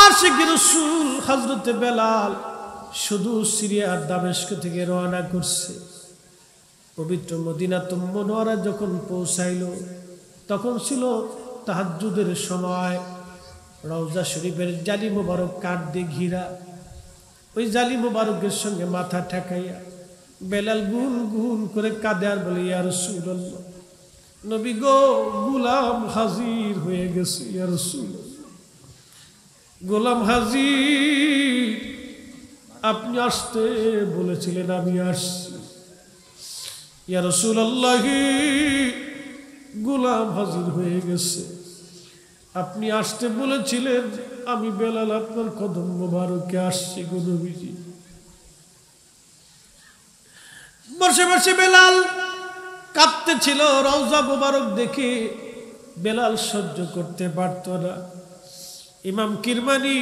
Speaker 1: আশিক রাসূল হযরত বেলাল শুধু সিরিয়ার দামেস্ক থেকে রওনা করছে। পবিত্র মদিনাতুল মুনাওয়ারা যখন পৌঁছাইল, তখন ছিল তাহাজ্জুদের সময়। রওজা শরীফের জালি মোবারক কাঠ দিয়ে ঘিরা, ওই জালি মোবারকের সঙ্গে মাথা ঠেকাইয়া বেলাল গুন গুন করে কাঁদে আর বলে, ইয়া রাসূলুল্লাহ, নবী গো, গোলাম হাজির হয়ে গেছে, ইয়া রাসূলুল্লাহ, গোলাম হাজির, আপনি আসতে বলেছিলেন, আমি আসছি। ইয়া রাসূলুল্লাহ, গোলাম হাজির হয়ে গেছে, আপনি আসতে বলেছিলেন, আমি বেলাল আপনার কদম মোবারকে আসছি গো নবীজি। বসে বসে বেলাল কাঁদতেছিল। রওজা মোবারক দেখে বেলাল সহ্য করতে পারত না। ইমাম কিরমানি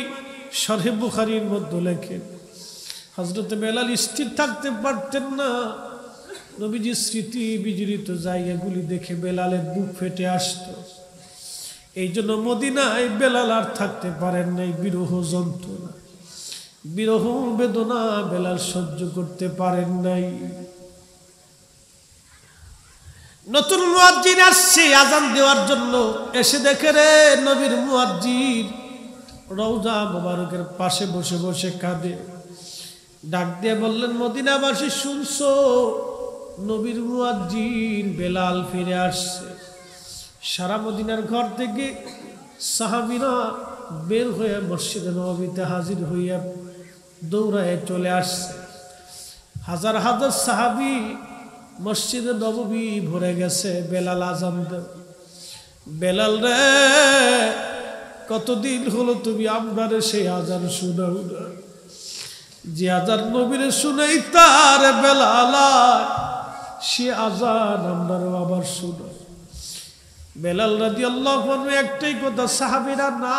Speaker 1: শরহে বুখারীর মধ্যে লেখেন, হযরত বেলাল স্থির থাকতে পারতেন না। নবীজির স্মৃতি বিজড়িত জায়গাগুলি দেখে বেলালের বুক ফেটে আসতো। এই জন্য মদিনায় বেলাল আর থাকতে পারেন নাই। বিরহ যন্ত্রণা, বিরহ বেদনা বেলাল সহ্য করতে পারেন নাই। নতুন মুয়াজ্জিন আসছে আজান দেওয়ার জন্য, এসে দেখে রে নবীর মুয়াজ্জিন রওজা মোবারকের পাশে বসে বসে কাঁদে। ডাক দিয়ে বললেন, মদিনাবাসী শুনছো, নবীর মুয়াজ্জিন বেলাল ফিরে আসছে। সারা মদিনার ঘর থেকে সাহাবীরা বের হয়ে মসজিদে নববীতে হাজির হইয়া দৌড়ায় চলে আসছে। হাজার হাজার সাহাবী মসজিদে নববী ভরে গেছে। বেলাল আজান দেয়, বেলাল রে, কতদিন হলো তুমি আমরারে সেই আজান শুনাও না, যে আজান নবীরে শুনাই তার বেলাল, সে আজান আমরারও আবার শুনো। বেলাল রাদিয়াল্লাহু আনহু একটাই কথা, সাহাবীরা না,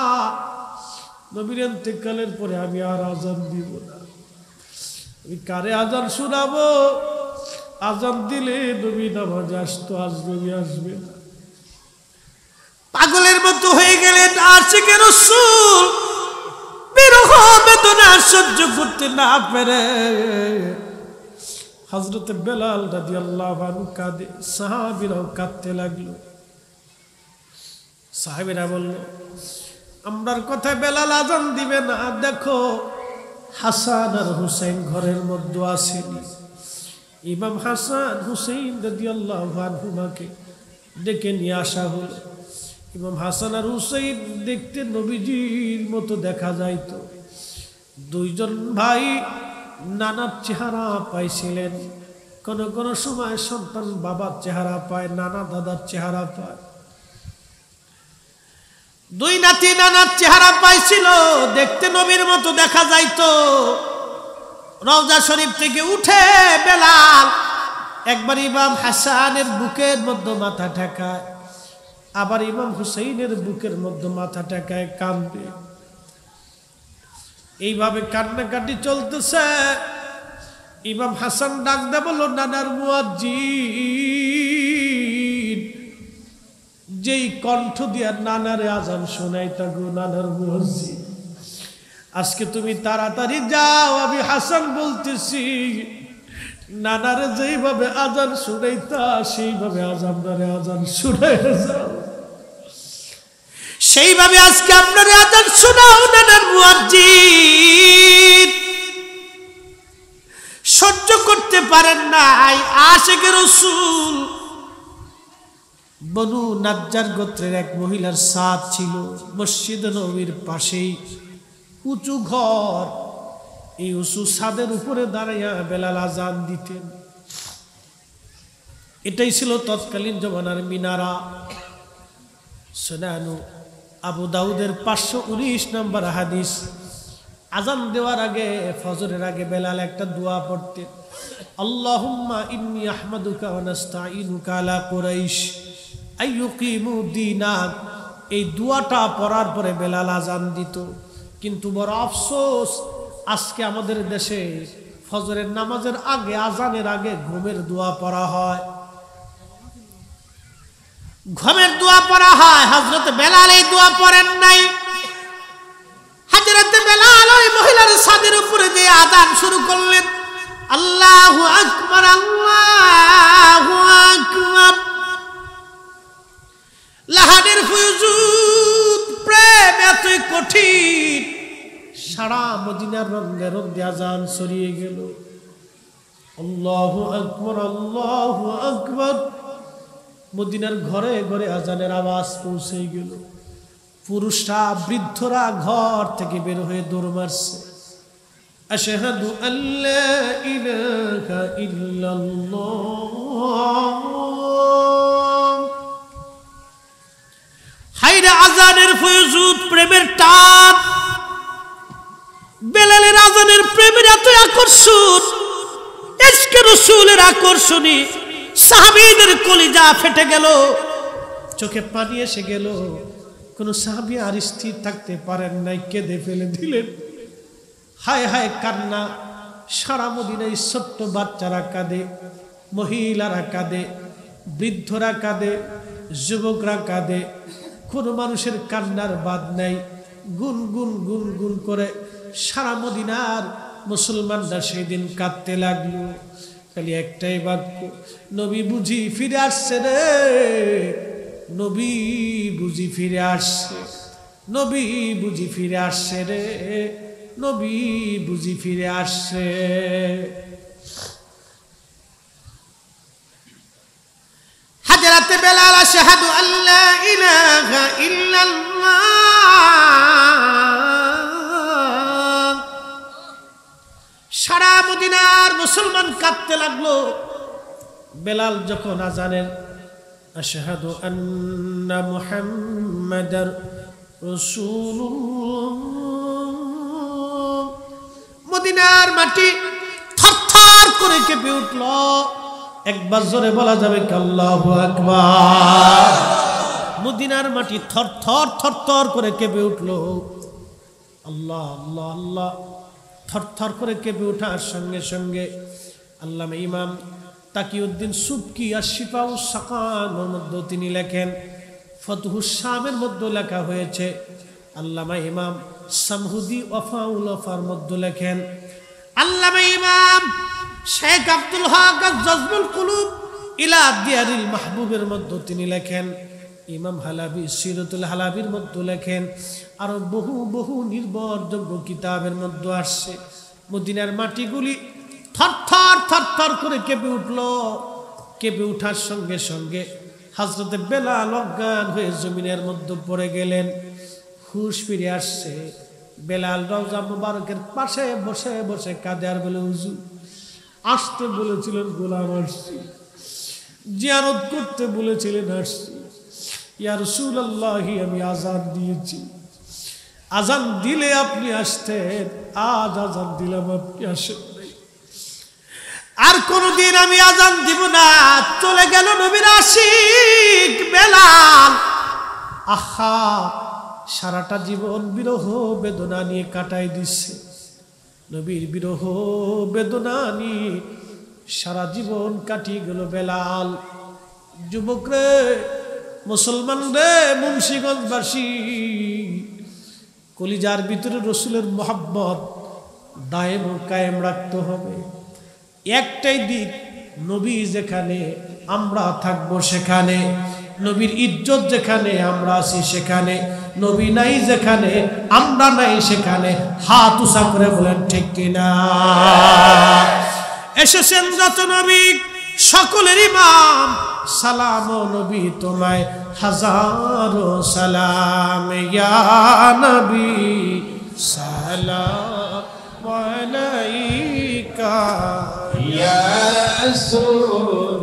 Speaker 1: নবীর ইন্তেকালের পরে আমি আর আজান দিব না, আমি কারে আজান শোনাবো? আজান দিলে নবী নামাজে আসতো, আজ নবী আসবে না। পাগলের মতো হয়ে গেলেন আশিকে রাসূল, বিরহ বেদনা সহ্য করতে না পেরে হযরত বেলাল রাদিয়াল্লাহু আনহু কাঁদে, সাহাবীরাও কাঁদতে লাগলো। সাহাবীরা বলল, আমরার কথায় বেলাল আজান দিবে না, দেখো হাসান আর হুসাইন ঘরের মধ্যে আসেনি। ইমাম হাসান হুসাইন রাদিয়াল্লাহু আনহুমাকে ডেকে নিয়ে আসা হলো। ইমাম হাসান আর হুসাইন দেখতে নবীজির মতো দেখা যাইতো। দুইজন ভাই নানার চেহারা পাইছিলেন। কোন কোন সময় সন্তান বাবার চেহারা পায়, নানা দাদার চেহারা পায়। দুই নাতি নানার চেহারা পাইছিল, দেখতে নবীর মতো দেখা যাইতো। রওজা শরীফ থেকে উঠে বেলাল একবার ইমাম হাসানের বুকের মধ্যে মাথা ঠেকায়, আবার ইমাম হুসাইনের বুকের মধ্যে মাথা ঠেকায়, কাঁদবে। এইভাবে কান্নাকাটি চলতেছে। ইমাম হাসান ডাক দে বলল, নানার মুয়াজ্জিন, যেই কণ্ঠ দিয়া নানারে আজান শোনাইতা গো নানার মুয়াজ্জিন, আজকে তুমি তাড়াতাড়ি যাও, আমি হাসান বলতেছি, নানারে যেইভাবে আজান শুনাইতা সেইভাবে আজানদারে আজান শুনাই যাও, সেইভাবে আজকে আপনার আজান শোনাও নানার মুয়াজ্জিন। সহ্য করতে পারেন নাই আশিকে রাসূল বনু নাজ্জার গোত্রের এক মহিলার ছাদ ছিল মসজিদ নববীর পাশেই, উঁচু ঘর। এই উঁচু ছাদের উপরে দাঁড়াইয়া বেলাল আজান দিতেন। এটাই ছিল তৎকালীন জমানার মিনারা। সুনানু আবু দাউদের 519 নম্বর হাদিস। আজান দেওয়ার আগে, ফজরের আগে বেলাল একটা দোয়া পড়তেন, আল্লাহুম্মা ইন্নী আহমাদুকা ওয়া নাস্তাঈনুকা আলা কুরাইশ আইয়ুকিমু দীনাক। এই দোয়াটা পড়ার পরে বেলাল আজান দিত। কিন্তু বড় আফসোস, আজকে আমাদের দেশে ফজরের নামাজের আগে, আজানের আগে ঘুমের দোয়া পড়া হয়, ঘুমের দোয়া পড়া হয়। হযরত বেলাল এই দোয়া পড়েন নাই। হযরত বেলাল ওই মহিলার ছাদের উপরে যে আজান শুরু করলেন, আল্লাহু আকবার আল্লাহু আকবার। লাহানের ফুয়ুজুদ, প্রেম এতই কঠিন, সারা মদিনার রন্ধে রন্ধে আজান ছড়িয়ে গেল। আল্লাহু আকবার আল্লাহু আকবার। মদিনার ঘরে ঘরে আজানের আওয়াজ পৌঁছে গেল। পুরুষরা, বৃদ্ধরা ঘর থেকে বের হয়ে দৌড় মারছে, আশহাদু আল্লা ইলাহা ইল্লাল্লাহ। হায়রে আজানের ফয়জুদ, প্রেমের টান। বেলালের আজানের প্রেমের এত আকর্ষণ, ইশকে রাসূলের আকর্ষণী সাহাবীদের কলিজা ফেটে গেল, চোখে পানি এসে গেল। কোন সাহাবী আর স্থির থাকতে পারেন নাই, কেঁদে ফেলে দিলেন। হায় হায় কান্না। সারা মদিনায় ছোট্ট বাচ্চারা কাঁদে, মহিলারা কাঁদে, বৃদ্ধরা কাঁদে, যুবকরা কাঁদে। কোন মানুষের কান্নার বাদ নাই। গুন গুন গুন গুন করে সারা মদিনার মুসলমানরা সেই দিন কাঁদতে লাগলো। খালি একটাই বাক্য, নবী বুঝি ফিরে আসছে রে, নবী বুঝি ফিরে আসছে, নবী বুঝি ফিরে আসছে রে, নবী বুঝি ফিরে আসছে। হযরত বেলাল আশহাদু আল্লা ইলাহা ইল্লাল্লাহ। সারা মদিনার মুসলমান কাঁদতে লাগলো। বেলাল যখন আজানের আশহাদু আন্না মুহাম্মাদার রাসূলুল্লাহ, মদিনার মাটি থরথর করে কেঁপে উঠল। একবার জোরে বলা যাবে কি আল্লাহু আকবার। মদিনার মাটি থরথর থরথর করে কেঁপে উঠল। আল্লাহ আল্লাহ আল্লাহ। থরথর করে কেঁপে ওঠার সঙ্গে সঙ্গে আল্লামা ইমাম তাকিউদ্দিন সুবকি আর শিফাউস সাকানের মধ্যে তিনি লেখেন, ফতহুস শামের মধ্যে লেখা হয়েছে, আল্লামা ইমাম সামহুদি ওয়াফাউল ওয়াফার মধ্যে লেখেন, আল্লামা ইমাম শেখ আব্দুল হক জজবুল কুলুব ইলা দিয়ারিল মাহবুবের মধ্যে তিনি লেখেন, ইমাম হালাবি সিরাতুল হালাবির মধ্যে লেখেন, আরো বহু বহু নির্ভরযোগ্য কিতাবের মধ্যে আসছে। মদিনার মাটিগুলি থরথর থরথর করে কেঁপে উঠল। কেঁপে উঠার সঙ্গে সঙ্গে হযরতে বেলাল অজ্ঞান হয়ে জমিনের মধ্যে পড়ে গেলেন। হুশ ফিরে আসছে। বেলাল রওজা মুবারকের পাশে বসে বসে কাঁদে আর বলে, হুজুর আসতে বলেছিলেন, গোলাম আসছি, জিয়ারত করতে বলেছিলেন, আসছি। ইয়া রাসূলুল্লাহ, আমি আজান দিয়েছি, আজান দিলে আপনি আসতেন, আজ আজান দিলাম আপনি আসেন নাই, আর কোনদিন আমি আজান দিব না। চলে গেল নবীর আশিক বেলাল। আহা, সারাটা জীবন বিরহ বেদনা নিয়ে কাটাই দিচ্ছে। নবীর বিরহ বেদনা নিয়ে সারা জীবন কাটিয়ে গেল বেলাল। যুবক রে, মুসলমান রে, মুন্সিগঞ্জবাসী, কলিজার ভিতরে রসুলের মোহাব্বত দায়েম ও কায়েম রাখতে হবে। একটাই দিক, নবী যেখানে আমরা থাকবো সেখানে, নবীর ইজ্জত যেখানে আমরা আছি সেখানে, নবী নাই যেখানে আমরা নাই সেখানে। হাত উঁচা করে বলেন ঠিক কিনা? এসেছেন যত নবী সকলের ইমাম, সালাম ও নবী তোমায় হাজারো সালাম। ইয়া নবী সালাম আলাইকা, ইয়া রাসূল